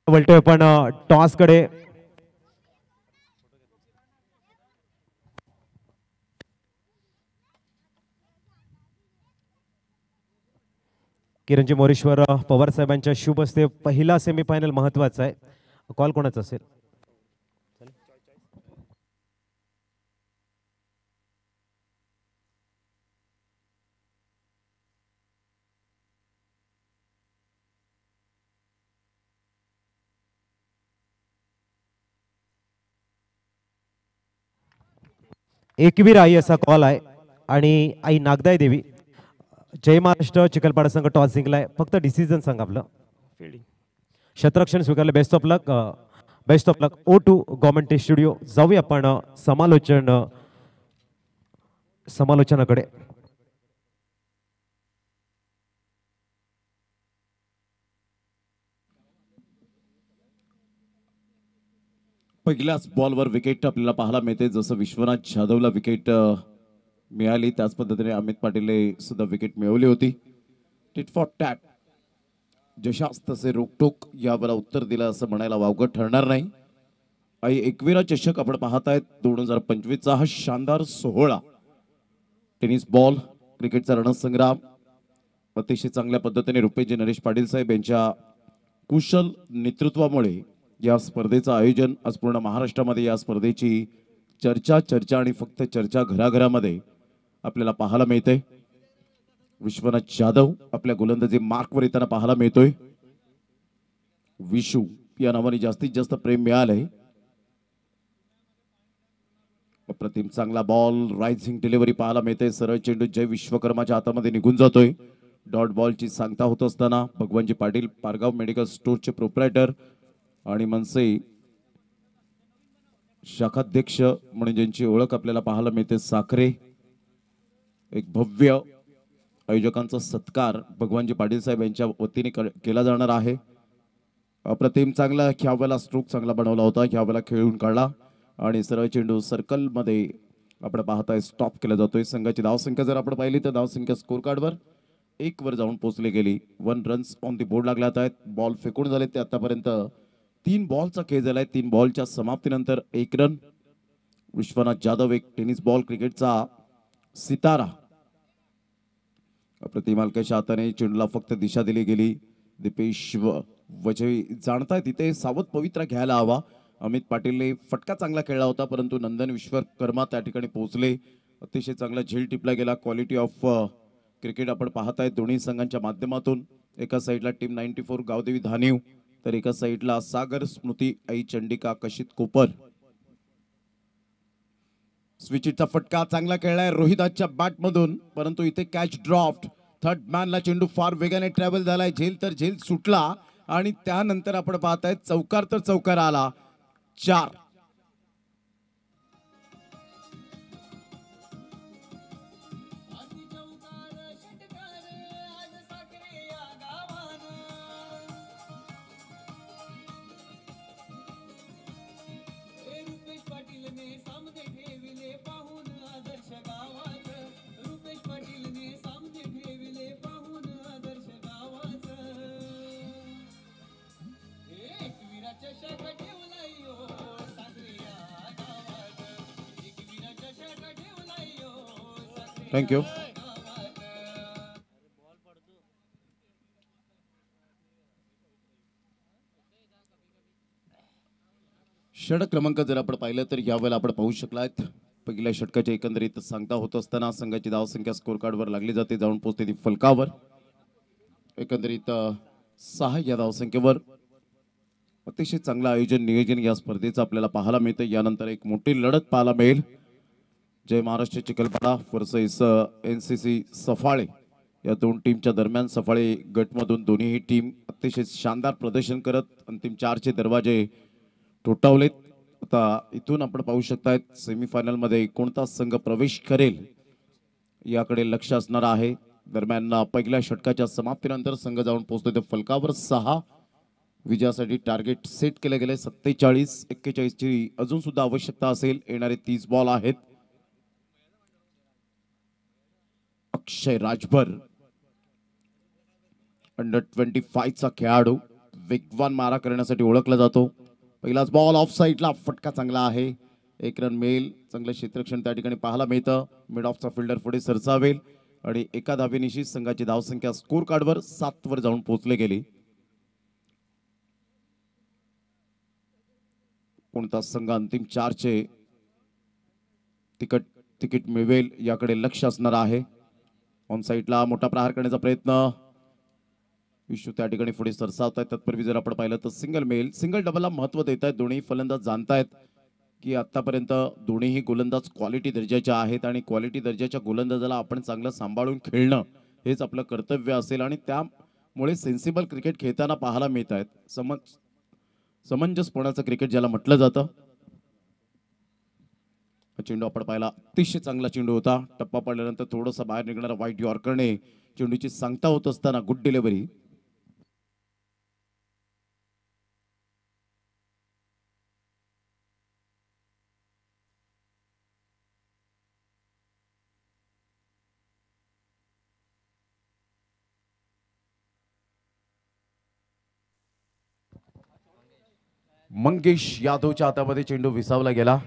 वळतोय पण टॉस कडे. किरणजी मोरेश्वर पवार साहेबांच्या शुभ हस्ते पहिला सेमीफायनल महत्वाचा आहे. कॉल कोणाचा असेल? एकवीर आई असा कॉल आहे आणि आई नागदाय देवी. जय महाराष्ट्र चिखलपाडा संघ टॉस जिंकलाय. फक्त डिसिजन सांग आपलं. शतरक्षण स्वीकारले. Best of luck. Best of luck. O2 government studio. जाऊया आपण समालोचनाकडे. पहिल्याच बॉलवर विकेट आपल्याला पाहायला मिळते. जसं विश्वनाथ जाधवला विकेट मिळाली त्याच पद्धतीने अमित पाटीलने सुद्धा विकेट मिळवली होती. Tit for tat. जशास तसे रोकटोक यावर उत्तर दिलं असं म्हणायला वावगं ठरणार नाही. आई एकविरा चषक आपण पाहतायत 2025 चा हा शानदार सोहळा. टेनिस बॉल क्रिकेटचा रणसंग्राम अतिशय चांगल्या पद्धतीने रुपेशजी नरेश पाटील साहेब यांच्या कुशल नेतृत्वामुळे या स्पर्धेचं आयोजन आज पूर्ण महाराष्ट्रामध्ये या स्पर्धेची चर्चा आणि फक्त चर्चा घराघरामध्ये आपल्याला पाहायला मिळते. विश्वनाथ जाधव आपल्या गोलंदाजी मार्कवर येताना पाहायला मिळतोय. विशू या नावाने जास्तीत जास्त प्रेम मिळालंय. अप्रतिम चांगला बॉल. रायझिंग डिलिव्हरी पाहायला मिळते. सरळ चेंडू जय विश्वकर्माच्या हातामध्ये निघून जातोय. डॉट बॉलची सांगता होत असताना भगवानजी पाटील पारगाव मेडिकल स्टोअरचे प्रोप्रायटर आणि मनसे शाखाध्यक्ष म्हणून ज्यांची ओळख आपल्याला पाहायला मिळते साखरे. एक भव्य आयोजकांचा सत्कार भगवानजी पाटील साहेब यांच्या वतीने केला जाणार आहे. अप्रतिम चांगला ह्यावेळेला स्ट्रोक चांगला बनवला होता. ह्यावेळेला खेळून काढला आणि सरळ चेंडू सर्कल मध्ये आपण पाहताय स्टॉप केला जातोय. संघाची धावसंख्या जर आपण पाहिली तर धावसंख्या स्कोर कार्डवर 1 वर जाऊन पोहोचली गेली. 1 रन्स ऑन दी बोर्ड लागल्यात आहेत. बॉल फेकून झाले ते आतापर्यंत 3 बॉलचा खेळ झालाय. 3 बॉलच्या समाप्तीनंतर 1 रन. विश्वनाथ जाधव एक टेनिस बॉल क्रिकेटचा सितारा. अप्रतिम हलक्याच्या हाताने चेंडूला फक्त दिशा दिली गेली. दीपेश वजय जाणताय तिथे सावध पवित्रा घ्यायला हवा. अमित पाटीलने फटका चांगला खेळला होता परंतु नंदन विश्वकर्मा त्या ठिकाणी पोहोचले. अतिशय चांगला झेल टिपला गेला. क्वालिटी ऑफ क्रिकेट आपण पाहताय दोन्ही संघांच्या माध्यमातून. एका साईडला टीम 94 गावदेवी धानीव तर एका साईडला सागर स्मृती आई चंडिका कशित कोपर. स्विचिटचा फटका चांगला खेळलाय रोहिदासच्या बॅट मधून परंतु इथे कॅच ड्रॉप्ड. थर्ड मॅनला चेंडू फार वेगाने ट्रॅव्हल झालाय. झेल तर झेल सुटला आणि त्यानंतर आपण पाहताय चौकार तर चौकार आला. 4. थँक्यू. षटक क्रमांक जर आपण पाहिलं तर यावेळेला आपण पाहू शकलात पहिल्या षटकाच्या एकंदरीत सांगता होत असताना संघाची धावसंख्या स्कोर कार्डवर लागली जाते. जाऊन पोहोचते ती फलकावर. एकंदरीत 6 या धावसंख्येवर अतिशय चांगलं आयोजन नियोजन या स्पर्धेचं आपल्याला पाहायला मिळतं. यानंतर एक मोठी लढत पाहायला मिळेल. जय महाराष्ट्र चिखलपाडा वर्सेस NCC सफाळे या दोन टीमच्या दरम्यान. सफाळे गटमधून दोन्ही टीम अतिशय शानदार प्रदर्शन करत अंतिम 4चे दरवाजे ठोठावलेत. आता इथून आपण पाहू शकताय सेमीफायनल मध्ये कोणता संघ प्रवेश करेल याकडे लक्ष असणार आहे. दरम्यान पहिल्या षटकाच्या समाप्तीनंतर संघ जाऊन पोहोचतोय ते फलकावर. 6 विजयासाठी टार्गेट सेट केले गेले. 47-41 ची अजून सुद्धा आवश्यकता असेल. येणारे 30 बॉल आहेत. अक्षय राजभर अंडर 25 चा खेळाडू वेगवान मारा करण्यासाठी ओळखला जातो. पहिलाच बॉल ऑफ साईडला, फटका चांगला आहे. एक रन मिळेल. चांगलं क्षेत्ररक्षण त्या ठिकाणी पाहायला मिळतं. मिड ऑफचा फिल्डर पुढे सरसावेल आणि एका धावेनिशी संघाची धावसंख्या स्कोर कार्डवर 7 वर जाऊन पोहोचले गेली. कोणता संघ अंतिम 4चे तिकीट मिळवेल याकडे लक्ष असणार आहे. ऑन साईडला मोठा प्रहार करण्याचा प्रयत्न. विश्व त्या ठिकाणी पुढे सरसावत आहेत. तत्पूर्वी जर आपण पाहिलं तर सिंगल मेल सिंगल डबलला महत्व देत आहेत. दोन्ही फलंदाज जाणतायत की आतापर्यंत दोन्हीही गोलंदाज क्वालिटी दर्जाच्या आहेत आणि क्वालिटी दर्जाच्या गोलंदाजाला आपण चांगलं सांभाळून खेळणं हेच आपलं कर्तव्य असेल आणि त्यामुळे सेन्सिबल क्रिकेट खेळताना पाहायला मिळत आहेत. समंजसपणाचं क्रिकेट ज्याला म्हटलं जातं. चेंडू आपण पाहिला, अतिशय चांगला चेंडू होता. टप्पा पडल्यानंतर थोडासा बाहेर निघणारा वाईट यॉर्करने चेंडूची सांगता होत असताना गुड डिलिव्हरी. मंगेश यादवच्या हातामध्ये चेंडू विसावला गेला.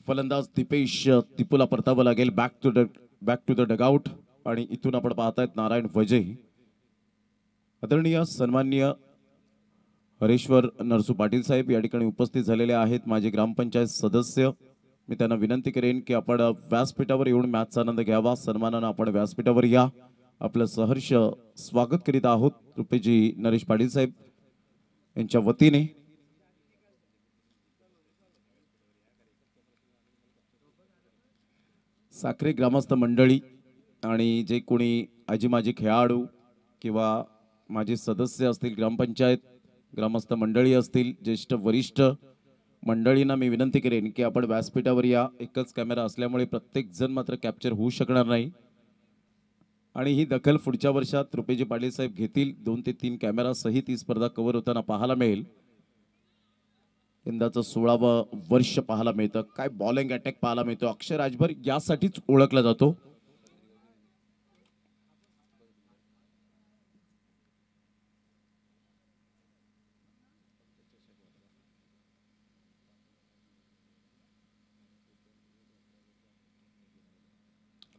फलंदाज दीपेश तिपूला परतावं लागेल. Back to the dugout. आणि इथून आपण पाहतायत नारायण वजे. आदरणीय सन्माननीय हरेश्वर नरसू पाटील साहेब या ठिकाणी उपस्थित झालेले आहेत. माझे ग्रामपंचायत सदस्य. मी त्यांना विनंती करेन की आपण व्यासपीठावर येऊन मॅचचा आनंद घ्यावा. सन्मानानं आपण व्यासपीठावर या. आपलं सहर्ष स्वागत करीत आहोत रुपेजी नरेश पाटील साहेब यांच्या वतीने. साखरे ग्रामस्थ मंडळी आणि जे कोणी आजी माजी खेळाडू किंवा माझे सदस्य असतील, ग्रामपंचायत ग्रामस्थ मंडळी असतील, ज्येष्ठ वरिष्ठ मंडळींना मी विनंती करेन की आपण व्यासपीठावर या. एकच कॅमेरा असल्यामुळे प्रत्येक जण मात्र कॅप्चर होऊ शकणार नाही आणि ही दखल पुढच्या वर्षात रुपेजी पाटील साहेब घेतील. 2 ते 3 कॅमेरा सहित ही स्पर्धा कव्हर होताना पाहायला मिळेल. यंदाचं 16वं वर्ष पाहायला मिळतं. काय बॉलिंग अटॅक पाहायला मिळतो. अक्षय राजभर यासाठीच ओळखला जातो.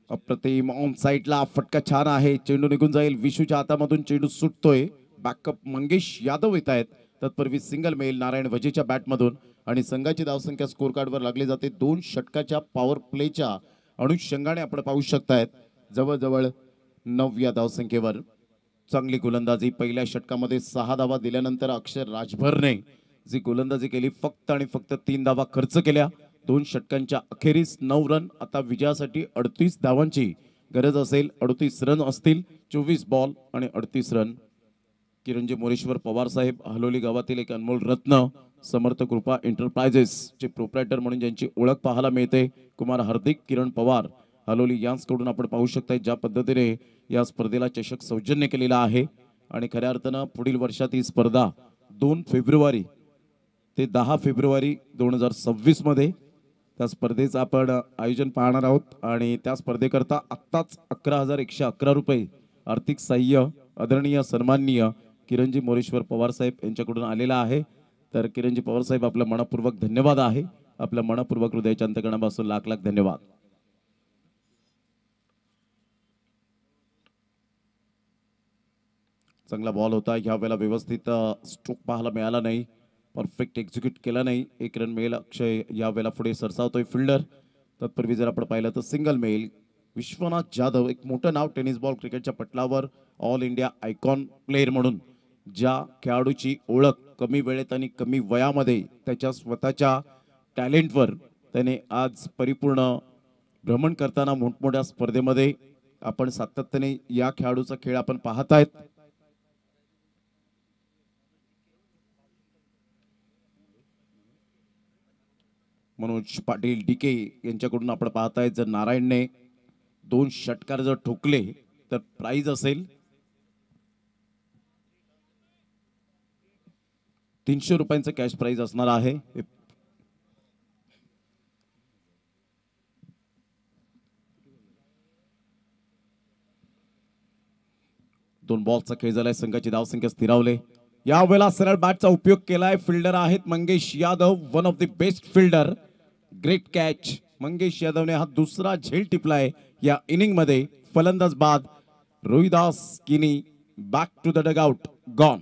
अप्रतिम. ऑन साईडला फटका छान आहे. चेंडू निघून जाईल. विशूच्या हातामधून चेंडू सुटतोय. बॅकअप मंगेश यादव येत आहेत. तत्पूर्वी सिंगल मेल नारायण वजेच्या बॅटमधून आणि संघाची धावसंख्या स्कोर कार्डवर लागली जाते. 2 षटकाच्या पॉवर प्लेच्या अनुषंगाने आपण पाहू शकतायत जवळजवळ 9व्या धावसंख्येवर चांगली गोलंदाजी. पहिल्या षटकामध्ये 6 धावा दिल्यानंतर अक्षर राजभरने जी गोलंदाजी केली, फक्त आणि फक्त 3 धावा खर्च केल्या. 2 षटकांच्या अखेरीस 9 रन. आता विजयासाठी 38 धावांची गरज असेल. 38 रन असतील. 24 बॉल आणि 38 रन. किरणजी मोरेश्वर पवार साहेब हलोली गावातील एक अनमोल रत्न. समर्थ कृपा एंटरप्राइजेस चे प्रोप्रायटर म्हणून ज्यांची ओळख पाहायला मिळते, कुमार हार्दिक किरण पवार हलोली यांच्याकडून आपण पाहू शकता ज्या पद्धतीने या स्पर्धेला चषक सौजन्य केलेला आहे. आणि खऱ्या अर्थानं पुढील वर्षात ही स्पर्धा 2 फेब्रुवारी ते 10 फेब्रुवारी 2026 मध्ये त्या स्पर्धेचं आपण आयोजन पाहणार आहोत. आणि त्या स्पर्धेकरता आत्ताच 11,111 रुपये आर्थिक सहाय्य आदरणीय सन्माननीय किरणजी मोरेश्वर पवार साहेब यांच्याकडून आलेला आहे. तर किरणजी पवार साहेब, आपलं मनपूर्वक धन्यवाद आहे. आपल्या मनपूर्वक हृदयाच्या अंतकरणापासून लाख लाख धन्यवाद. चांगला बॉल होता. ह्या वेळेला व्यवस्थित स्ट्रोक पाहायला मिळाला नाही. परफेक्ट एक्झिक्यूट केला नाही. 1 रन मिळेल. अक्षय या वेळेला पुढे सरसावतोय फिल्डर. तत्पूर्वी जर आपण पाहिलं तर सिंगल मेल विश्वनाथ जाधव, एक मोठं नाव टेनिस बॉल क्रिकेटच्या पटलावर. ऑल इंडिया आयकॉन प्लेयर म्हणून ज्या खेळाडूची ओळख कमी वेळेत आणि कमी वयामध्ये त्याच्या स्वतःच्या टॅलेंटवर त्याने आज परिपूर्ण भ्रमण करताना मोठमोठ्या स्पर्धेमध्ये आपण सातत्याने या खेळाडूचा खेळ आपण पाहत आहेत. मनोज पाटील डीके यांच्याकडून आपण पाहताय जर नारायणने 2 षटकार जर ठोकले तर प्राइज असेल 300 रुपयांचं कॅश प्राइज असणार आहे. 2 बॉलचा खेळ झालाय, संघाची धावसंख्या स्थिरावले. यावेळेला सरळ बॅटचा उपयोग केलाय. फिल्डर आहेत Mangesh Yadav, one of the best fielder. Great catch. Mangesh यादवने हा दुसरा झेल टिपलाय या इनिंग मध्ये. फलंदाज बाद. Rohidas Kini back to the dugout, gone.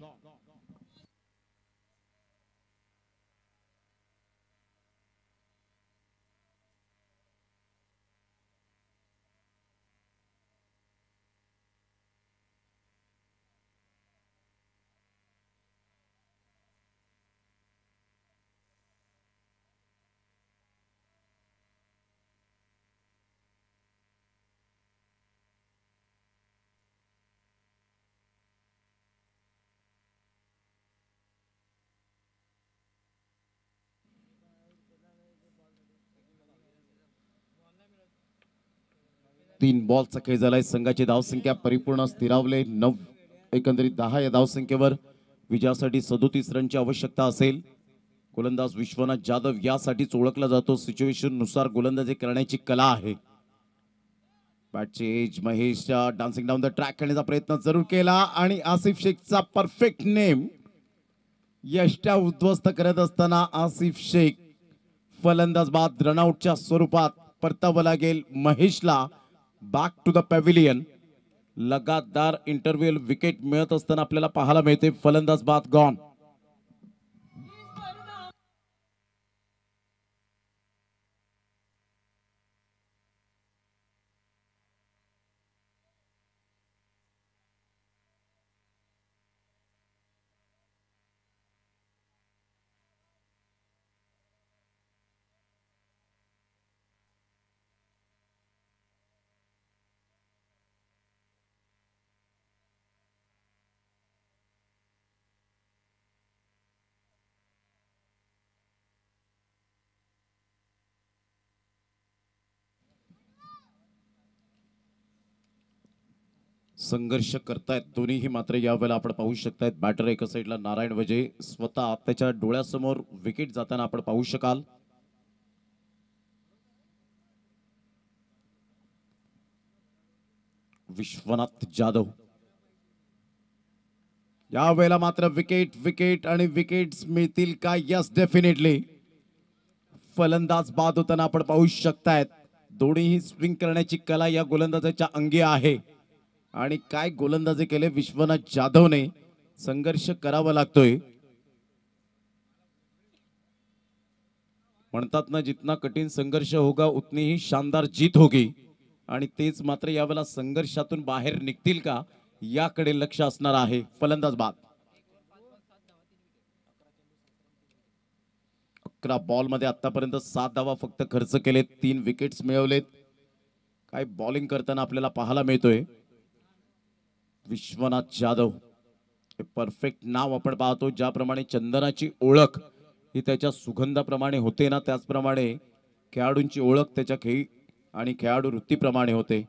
तीन बॉलचा खेळ झालाय, संघाची धावसंख्या परिपूर्ण स्थिरावले. एकंदरीत 10 या धावसंख्येवर विजयासाठी 37 रनची आवश्यकता असेल. गोलंदाज विश्वनाथ जाधव यासाठीच ओळखला जातो. सिच्युएशन नुसार गोलंदाजी करण्याची कला आहे. बॅटचे एज महेशच्या डान्सिंग डाऊन द ट्रॅक करण्याचा प्रयत्न जरूर केला आणि आसिफ शेखचा परफेक्ट नेम. यष्ट्या उद्ध्वस्त करत असताना आसिफ शेख फलंदाज बाद. रनआउटच्या स्वरूपात परतावं लागेल महेशला. Back to the pavilion. लगातार इंटरव्ह्यूल विकेट मिळत असताना आपल्याला पाहायला मिळते. फलंदाज बाद, गॉन. संघर्ष करतायत दोन्हीही, मात्र यावेळेला आपण पाहू शकतायत बॅटर एका साईडला नारायण वजे स्वतः त्याच्या डोळ्यासमोर विकेट जाताना आपण पाहू शकाल. विश्वनाथ जाधव यावेळेला मात्र विकेट विकेट आणि विकेट्स मिळतील का? Yes, definitely. फलंदाज बाद होताना आपण पाहू शकतायत. दोन्हीही स्विंग करण्याची कला या गोलंदाजाच्या अंगी आहे. आणि काय गोलंदाजी केले विश्वनाथ जाधवने. संघर्ष करावा लागतोय. म्हणतात ना, जितना कठीण संघर्ष होगा उतनी ही शानदार जीत होगी. आणि तेच मात्र यावेळेला संघर्षातून बाहेर निघतील का याकडे लक्ष असणार आहे. फलंदाज बाद. 11 बॉल मध्ये आतापर्यंत 7 धावा फक्त खर्च केलेत, 3 विकेट्स मिळवलेत. काय बॉलिंग करताना आपल्याला पाहायला मिळतोय. विश्वनाथ जाधव हे परफेक्ट नाव आपण पाहतो. ज्याप्रमाणे चंदनाची ओळख ही त्याच्या सुगंधाप्रमाणे होते ना, त्याचप्रमाणे खेळाडूंची ओळख त्याच्या खेळ आणि खेळाडू वृत्तीप्रमाणे होते.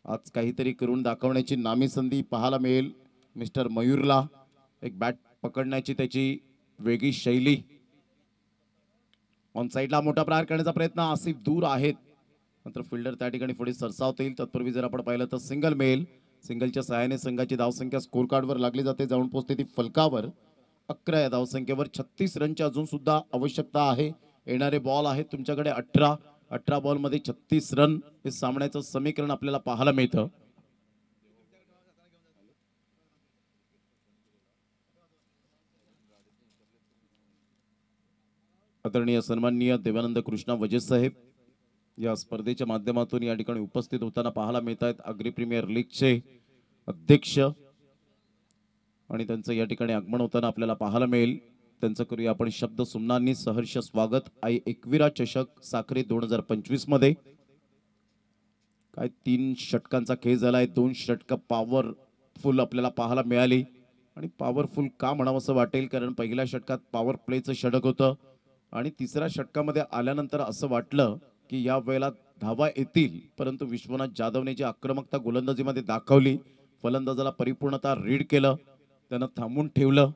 आज काहीतरी करून दाखवण्याची नामी संधी पाहायला मिळेल मिस्टर मयूरला. एक बॅट पकडण्याची त्याची वेगळी शैली. ऑन साईडला मोठा प्रहार करण्याचा प्रयत्न. आसिफ दूर आहेत, मात्र फिल्डर त्या ठिकाणी पुढे सरसावता येईल. तत्पूर्वी जर आपण पाहिलं तर सिंगल मिळेल. सिंगलच्या सहाय्याने संघाची धावसंख्या स्कोर कार्डवर लागली जाते. जाऊन पोहोचते ती फलकावर. 11 या धावसंख्येवर 36 रनची अजून सुद्धा आवश्यकता आहे. येणारे बॉल आहेत तुमच्याकडे 18 बॉल मध्ये 36 रन हे सामन्याचं समीकरण आपल्याला पाहायला मिळतं. आदरणीय सन्माननीय देवानंद कृष्णा वजे साहेब या स्पर्धेच्या माध्यमातून या ठिकाणी उपस्थित होताना पाहायला मिळत आहेत. अग्री प्रीमियर लीगचे अध्यक्ष आणि त्यांचं या ठिकाणी आगमन होताना आपल्याला पाहायला मिळेल. त्यांचं करूया आपण शब्द सुमनांनी सहर्ष स्वागत. एकविरा चषक साखरे 2025 मध्ये काय 3 षटकांचा खेळ झालाय. 2 षटक पॉवरफुल आपल्याला पाहायला मिळाली. आणि पॉवरफुल का म्हणावं असं वाटेल, कारण पहिल्या षटकात पॉवर प्लेचं षटक होतं आणि तिसऱ्या षटकामध्ये आल्यानंतर असं वाटलं की या वेळेला धावा येतील, परंतु विश्वनाथ जाधवने जी आक्रमकता गोलंदाजीमध्ये दाखवली, फलंदाजाला परिपूर्णता रीड केलं, त्यांना थांबून ठेवलं.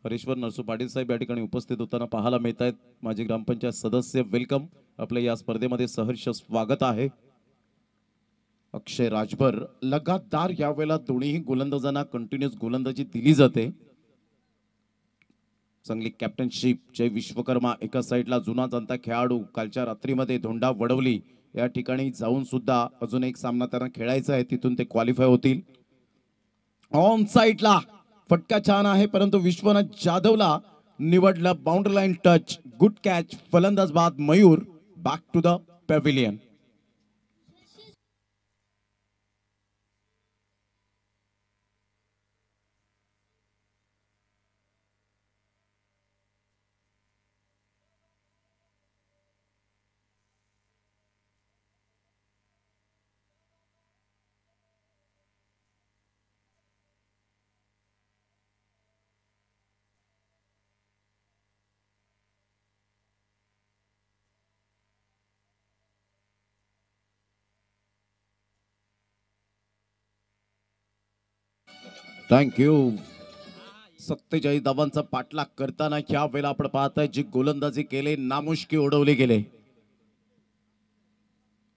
हरेश्वर नरसू पाटील साहेब या ठिकाणी उपस्थित होताना पाहायला मिळत आहेत. माजी ग्रामपंचायत सदस्य, वेलकम. आपल्या या स्पर्धेमध्ये सहर्ष स्वागत आहे. अक्षय राजभर लगातार यावेळेला दोन्ही गोलंदाजांना कंटिन्युअस गोलंदाजी दिली जाते. चांगली कॅप्टनशिप जय विश्वकर्मा एका साईडला जुना जाणता खेळाडू कालच्या रात्रीमध्ये धोंडा वडवली या ठिकाणी जाऊन सुद्धा अजून एक सामना त्यांना खेळायचा आहे, तिथून ते क्वालिफाय होतील. ऑन साईडला फटका छान आहे परंतु विश्वनाथ जाधवला निवडलं boundary line touch. Good catch. फलंदाज बाद Mayur. Back to the pavilion. Thank you. 47 धावांचा पाठलाग करताना या वेळेला आपण पाहताय जी गोलंदाजी केले नामुष्की उडवले गेले.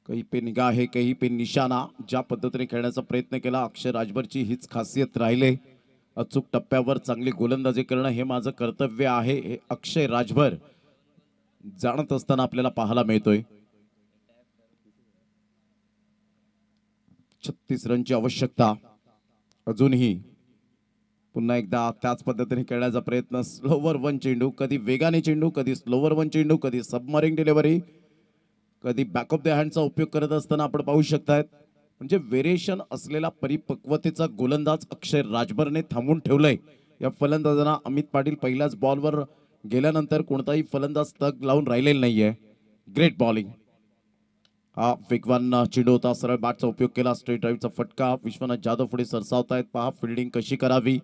कहीं पे निगाह है कहीं पे निशाणा ज्या पद्धतीने खेळण्याचा प्रयत्न केला अक्षय राजभरची हीच खासियत राहिले. अचूक टप्प्यावर चांगली गोलंदाजी करणं हे माझं कर्तव्य आहे हे अक्षय राजभर जाणत असताना आपल्याला पाहायला मिळतोय. 36 रनची आवश्यकता अजूनही. पुन्हा एकदा त्याच पद्धतीने खेळण्याचा प्रयत्न. स्लोवर वन चेंडू, कधी वेगाने चेंडू, कधी स्लोवर वन चेंडू, कधी सबमरिंग डिलिव्हरी, कधी बॅक ऑफ द हँडचा उपयोग करत असताना आपण पाहू शकतायत. म्हणजे व्हेरिएशन असलेला परिपक्वतेचा गोलंदाज अक्षय राजभरने थांबून ठेवलंय या फलंदाजांना. अमित पाटील पहिल्याच बॉलवर गेल्यानंतर कोणताही फलंदाज तग लावून राहिलेला नाहीये. Great bowling. हा वेगवान चेंडू होता. सरळ बॅटचा उपयोग केला. स्ट्रेट ड्राईव्हचा फटका. विश्वनाथ जाधव पुढे सरसावतायत. पहा फिल्डिंग कशी करावी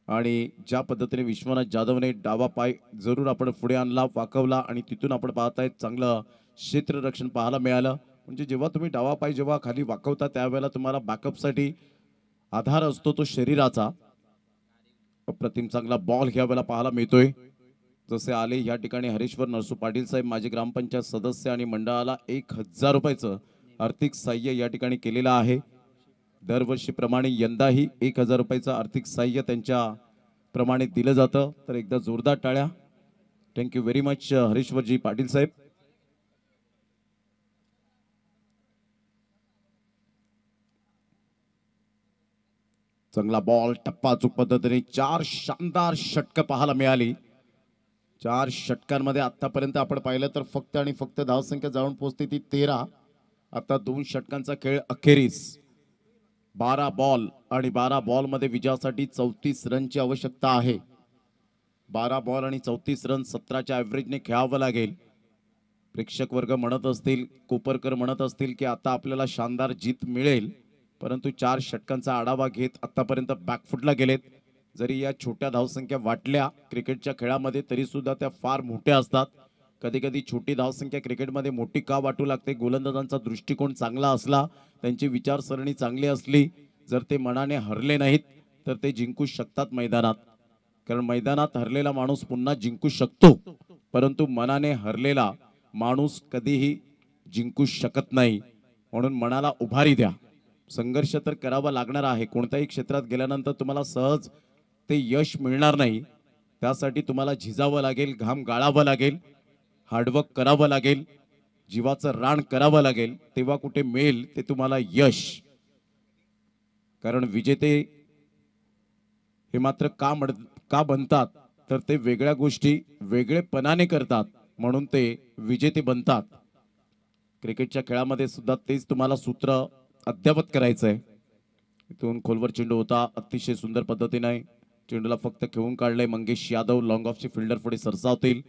आणि ज्या पद्धतीने विश्वनाथ जाधवने डावा पाय जरूर आपण पुढे आणला, वाकवला आणि तिथून आपण पाहताय चांगलं क्षेत्ररक्षण पाहायला मिळालं. म्हणजे जेव्हा तुम्ही डावा पाय जेव्हा खाली वाकवता त्यावेळेला तुम्हाला बॅकअपसाठी आधार असतो तो शरीराचा. अप्रतिम चांगला बॉल ह्या वेळेला पाहायला मिळतोय. जसे आले या ठिकाणी हरेश्वर नरसू पाटील साहेब माजी ग्रामपंचायत सदस्य आणि मंडळाला 1000 रुपयाचं आर्थिक सहाय्य या ठिकाणी केलेलं आहे. दरवर्षीप्रमाणे यंदाही 1000 रुपयाचं आर्थिक सहाय्य त्यांच्या प्रमाणे दिलं जातं. तर एकदा जोरदार टाळ्या. थँक्यू व्हेरी मच हरेश्वरजी पाटील साहेब. चांगला बॉल टप्पा अचूक पद्धतीने 4 शानदार षटकं पाहायला मिळाली. 4 षटकांमध्ये आतापर्यंत आपण पाहिलं तर फक्त आणि फक्त धावसंख्या जाऊन पोहोचते ती 13. आता 2 षटकांचा खेळ अखेरीस. 12 बॉल आणि 12 बॉल मध्ये विजयासाठी 34 रनची आवश्यकता आहे. 12 बॉल आणि 34 रन 17च्या ॲव्हरेजने खेळावं लागेल. प्रेक्षक वर्ग म्हणत असतील, कोपरकर म्हणत असतील की आता आपल्याला शानदार जीत मिळेल, परंतु 4 षटकांचा आढावा घेत आतापर्यंत बॅकफुटला गेलेत. जरी या छोट्या धावसंख्या वाटल्या क्रिकेटच्या खेळामध्ये तरी सुद्धा त्या फार मोठ्या असतात. कधी कधी छोटी धावसंख्या क्रिकेटमध्ये मोठी का वाटू लागते? गोलंदाजांचा दृष्टिकोन चांगला असला, त्यांची विचारसरणी चांगली असली, जर ते मनाने हरले नाहीत तर ते जिंकू शकतात मैदानात. कारण मैदानात हरलेला माणूस पुन्हा जिंकू शकतो, परंतु मनाने हरलेला माणूस कधीही जिंकू शकत नाही. म्हणून मनाला उभारी द्या. संघर्ष तर करावा लागणार आहे. कोणत्याही क्षेत्रात गेल्यानंतर तुम्हाला सहज ते यश मिळणार नाही. त्यासाठी तुम्हाला झिजावं लागेल, घाम गाळावं लागेल, हार्डवर्क करावं लागेल, जीवाचं रान करावं लागेल. तेव्हा कुठे मिळेल ते तुम्हाला यश. कारण विजेते हे मात्र का बनतात तर ते वेगळ्या गोष्टी वेगळेपणाने करतात, म्हणून ते विजेते बनतात. क्रिकेटच्या खेळामध्ये सुद्धा तेच तुम्हाला सूत्र अद्यावत करायचं आहे. इथून खोलवर चेंडू होता. अतिशय सुंदर पद्धतीने चेंडूला फक्त खेळून काढले. मंगेश यादव लॉंग ऑफचे फिल्डर पुढे सरसावतील.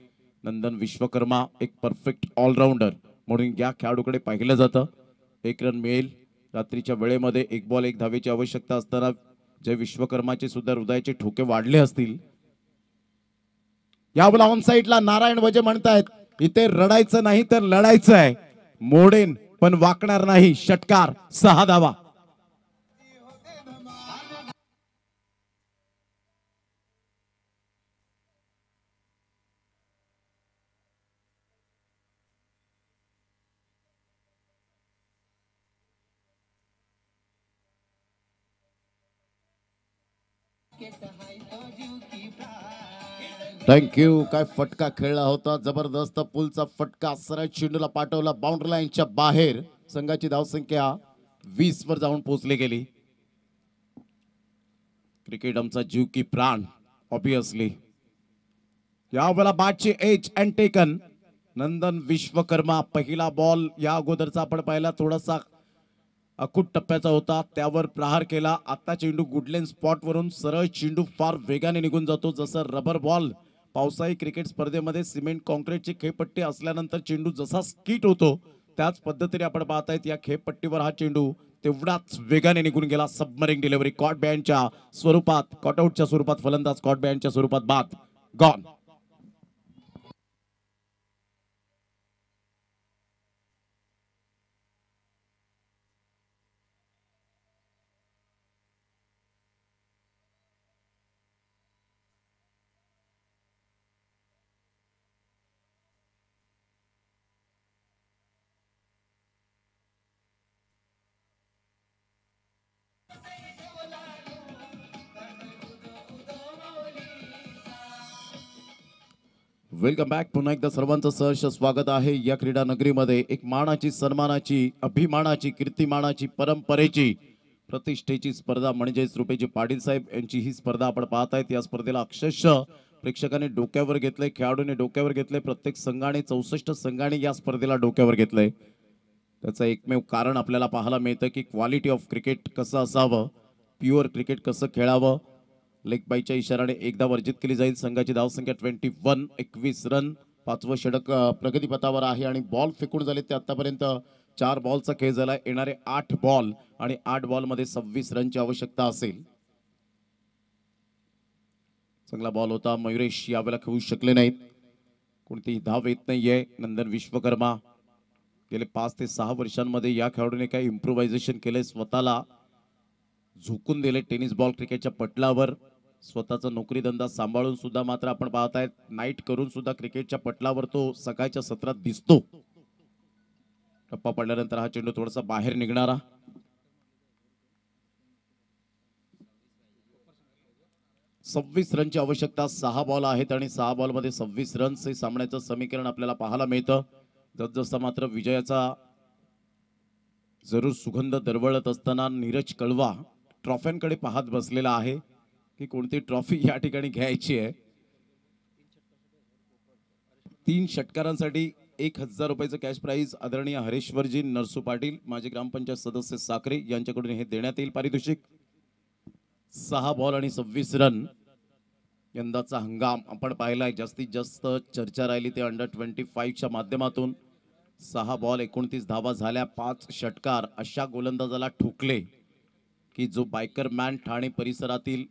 नंदन विश्वकर्मा एक परफेक्ट ऑलराऊंडर म्हणून या खेळाडूकडे पाहिलं जातं. 1 रन मिळेल. रात्रीच्या वेळेमध्ये 1 बॉल 1 धावेची आवश्यकता असताना जय विश्वकर्माचे सुद्धा हृदयाचे ठोके वाढले असतील. यावेळेला ऑन साईडला नारायण वजे म्हणतायत इथे रडायचं नाही तर लढायचं आहे. मोडेन पण वाकणार नाही. षटकार 6 धावा. थँक्यू. काय फटका खेळला होता, जबरदस्त पुलचा फटका सरळ चेंडूला पाठवला बाउंड्री लाईनच्या बाहेर. संघाची धावसंख्या 20 वर जाऊन पोहोचली गेली. क्रिकेट आमचा जीव की प्राण ऑब्विसली. यावेळेला बॅटची edge and taken Nandan Vishwakarma. पहिला बॉल या अगोदरचा आपण पाहिला थोडासा अकूट टप्प्याचा होता, त्यावर प्रहार केला. आता चेंडू गुडलेन स्पॉट वरून सरळ चेंडू फार वेगाने निघून जातो. जसं रबर बॉल पावसाळी क्रिकेट स्पर्धेमध्ये सिमेंट कॉन्क्रीटची खेळपट्टी असल्यानंतर चेंडू जसा स्किट होतो त्याच पद्धतीने आपण पाहतायत या खेळपट्टीवर हा चेंडू तेवढाच वेगाने निघून गेला. सबमरिंग डिलिव्हरी कॉट बँडच्या स्वरूपात, कॉटआउटच्या स्वरूपात फलंदाज, कॉट बँडच्या स्वरूपात बाद, गॉन. Welcome back. पुन्हा एकदा सर्वांचं सहर्ष स्वागत आहे या क्रीडा नगरीमध्ये. एक मानाची, सन्मानाची, अभिमानाची, कीर्तिमानाची, परंपरेची, प्रतिष्ठेची स्पर्धा म्हणजेच रुपेजी पाटील साहेब यांची ही स्पर्धा आपण पाहतायत. या स्पर्धेला अक्षरशः प्रेक्षकांनी डोक्यावर घेतलंय, खेळाडूंनी डोक्यावर घेतलंय. प्रत्येक संघाने 64 संघांनी या स्पर्धेला डोक्यावर घेतलंय. त्याचं एकमेव कारण आपल्याला पाहायला मिळतं की क्वालिटी ऑफ क्रिकेट कसं असावं, प्युअर क्रिकेट कसं खेळावं. लेग बाईच्या इशाराने एकदा वर्जित केली जाईल. संघाची धावसंख्या 21, 21 रन. पाचवं षटक प्रगतीपथावर आहे आणि बॉल फेकून झाले ते आतापर्यंत 4 बॉलचा खेळ झाला. येणारे 8 बॉल आणि 8 बॉल मध्ये 26 रनची आवश्यकता असेल. चांगला बॉल होता. मयुरेश यावेळेला खेळू शकले नाहीत. कोणतीही धाव येत नाहीये. नंदन विश्वकर्मा गेले 5 ते 6 वर्षांमध्ये या खेळाडूने काही इम्प्रोव्हायझेशन केले, स्वतःला झोकून दिले टेनिस बॉल क्रिकेटच्या पटलावर. स्वतःचा नोकरी धंदा सांभाळून सुद्धा मात्र आपण पाहतायत नाईट करून सुद्धा क्रिकेटच्या पटलावर तो सकाळच्या सत्रात दिसतो. टप्पा पडल्यानंतर हा चेंडू थोडासा बाहेर निघणारा. सव्वीस रनची आवश्यकता. 6 बॉल आहेत आणि 6 बॉल मध्ये 26 रन्स हे सामन्याचं समीकरण आपल्याला पाहायला मिळतं. जसजसा मात्र विजयाचा जरूर सुगंध दरवळत असताना नीरज कळवा ट्रॉफ्यांकडे पाहत बसलेला आहे की कोणती ट्रॉफी या ठिकाणी घ्यायची आहे. 3 षटकारांसाठी 1000 रुपयाचं कॅश प्राइज आदरणीय हरेश्वरजी नरसू पाटील, माजी ग्रामपंचायत सदस्य साखरे यांच्याकडून हे देण्यात येईल पारितोषिक. 6 बॉल आणि 26 रन. यंदाचा हंगाम आपण पाहिलाय. जास्तीत जास्त चर्चा राहिली ते अंडर 25 च्या माध्यमातून. 6 बॉल 29 धावा झाल्या. 5 षटकार अशा गोलंदाजाला ठोकले की जो बायकर मॅन ठाणे परिसरातील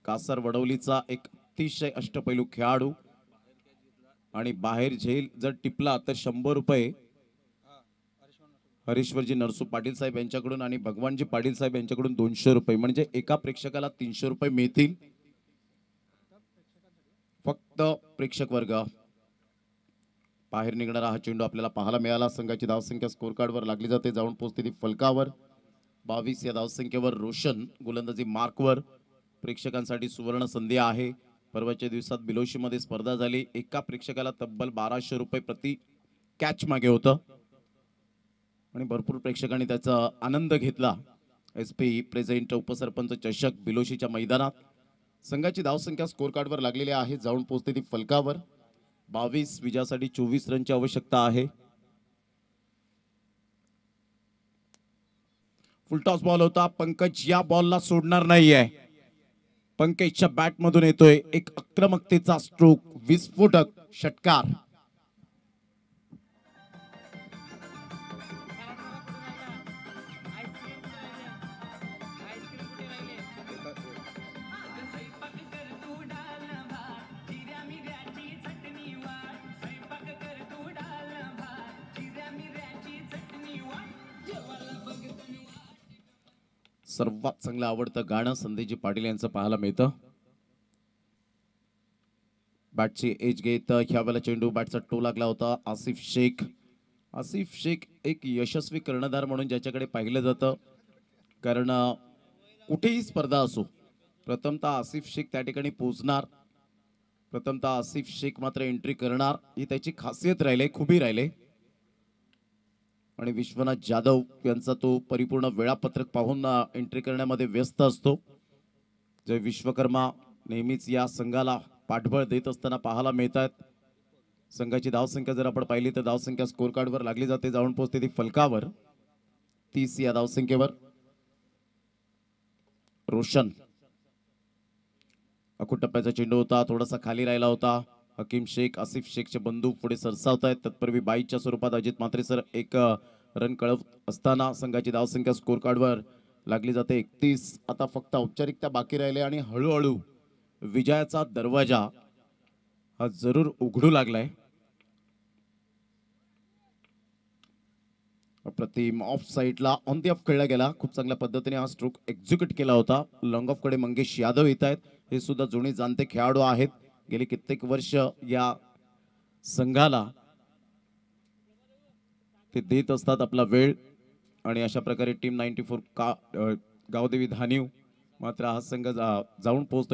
कासर वडवलीचा एक अतिशय अष्टपैलू खेळाडू. आणि बाहेर झेल जर टिपला तर 100 रुपये हरीश्वरजी नरसू पाटील साहेब यांच्याकडून आणि भगवानजी पाटील साहेब यांच्याकडून 200 रुपये, म्हणजे एका प्रेक्षकाला 300 रुपये मिळतील. फक्त प्रेक्षक वर्ग. बाहेर निघणारा हा चेंडू आपल्याला पाहायला मिळाला. संघाची धावसंख्या स्कोर कार्डवर लागली जाते, जाऊन पोहोचते ती फलकावर. 22 या धावसंख्येवर रोशन गोलंदाजी मार्कवर. प्रेक्षकांसाठी सुवर्ण संधी आहे. परवाच्या दिवसात बिलोशीमध्ये स्पर्धा झाली. एका प्रेक्षकाला तब्बल 1200 रुपये प्रति कॅच मागे होतं आणि भरपूर प्रेक्षकांनी त्याचा आनंद घेतला. SP प्रेझेंट उपसरपंच चषक बिलोशीच्या मैदानात. संघाची धावसंख्या स्कोर कार्डवर लागलेली आहे, जाऊन पोहोचते ती फलकावर. 22 विजयासाठी 24 रनची आवश्यकता आहे. फुलटॉस बॉल होता. पंकज या बॉलला सोडणार नाहीये. पंकजच्या बॅटमधून येतोय एक आक्रमकतेचा स्ट्रोक, विस्फोटक षटकार. सर्वात चांगलं आवडतं गाणं संदेजी पाटील यांचं पाहायला मिळतं. बॅटची एज घेत ह्यावेळेला चेंडू बॅटचा टो लागला होता. आसिफ शेख. आसिफ शेख एक यशस्वी कर्णधार म्हणून ज्याच्याकडे पाहिलं जातं, कारण कुठेही स्पर्धा असो प्रथमतः आसिफ शेख त्या ठिकाणी पोहोचणार. प्रथमतः आसिफ शेख मात्र एंट्री करणार, ही त्याची खासियत राहिले, खूबी राहिले. आणि विश्वनाथ जाधव यांचा तो परिपूर्ण वेळापत्रक पाहून एंट्री करण्यामध्ये व्यस्त असतो. जय विश्वकर्मा नेहमीच या संघाला पाठबळ देत असताना पाहायला मिळतात. संघाची धावसंख्या जर आपण पाहिली तर धावसंख्या स्कोर कार्डवर लागली जाते, जाऊन पोहोचते ती फलकावर 30 या धावसंख्येवर. रोशन अकूट टप्प्याचा चेंडू होता, थोडासा खाली राहिला होता. हकीम शेख आसिफ शेखचे बंधू पुढे सरसावत आहेत. तत्पूर्वी बाईच्या स्वरूपात अजित म्हात्रे सर एक रन कळवत असताना संघाची धावसंख्या स्कोर कार्डवर लागली जाते 31. आता फक्त औपचारिकता बाकी राहिले आणि हळूहळू विजयाचा दरवाजा हा जरूर उघडू लागलाय. अप्रतिम ऑफ साईडला ऑन दी ऑफ खेळला गेला. खूप चांगल्या पद्धतीने हा स्ट्रोक एक्झिक्यूट केला होता. लॉंग ऑफ कडे मंगेश यादव येत आहेत. हे सुद्धा जुने जाणते खेळाडू आहेत, गेली कित्येक वर्ष या संघाला ते देत असतात आपला वेळ. आणि अशा प्रकारे टीम 94 गावदेवी धानीव मात्र हा संघ जाऊन पोहोचतोय.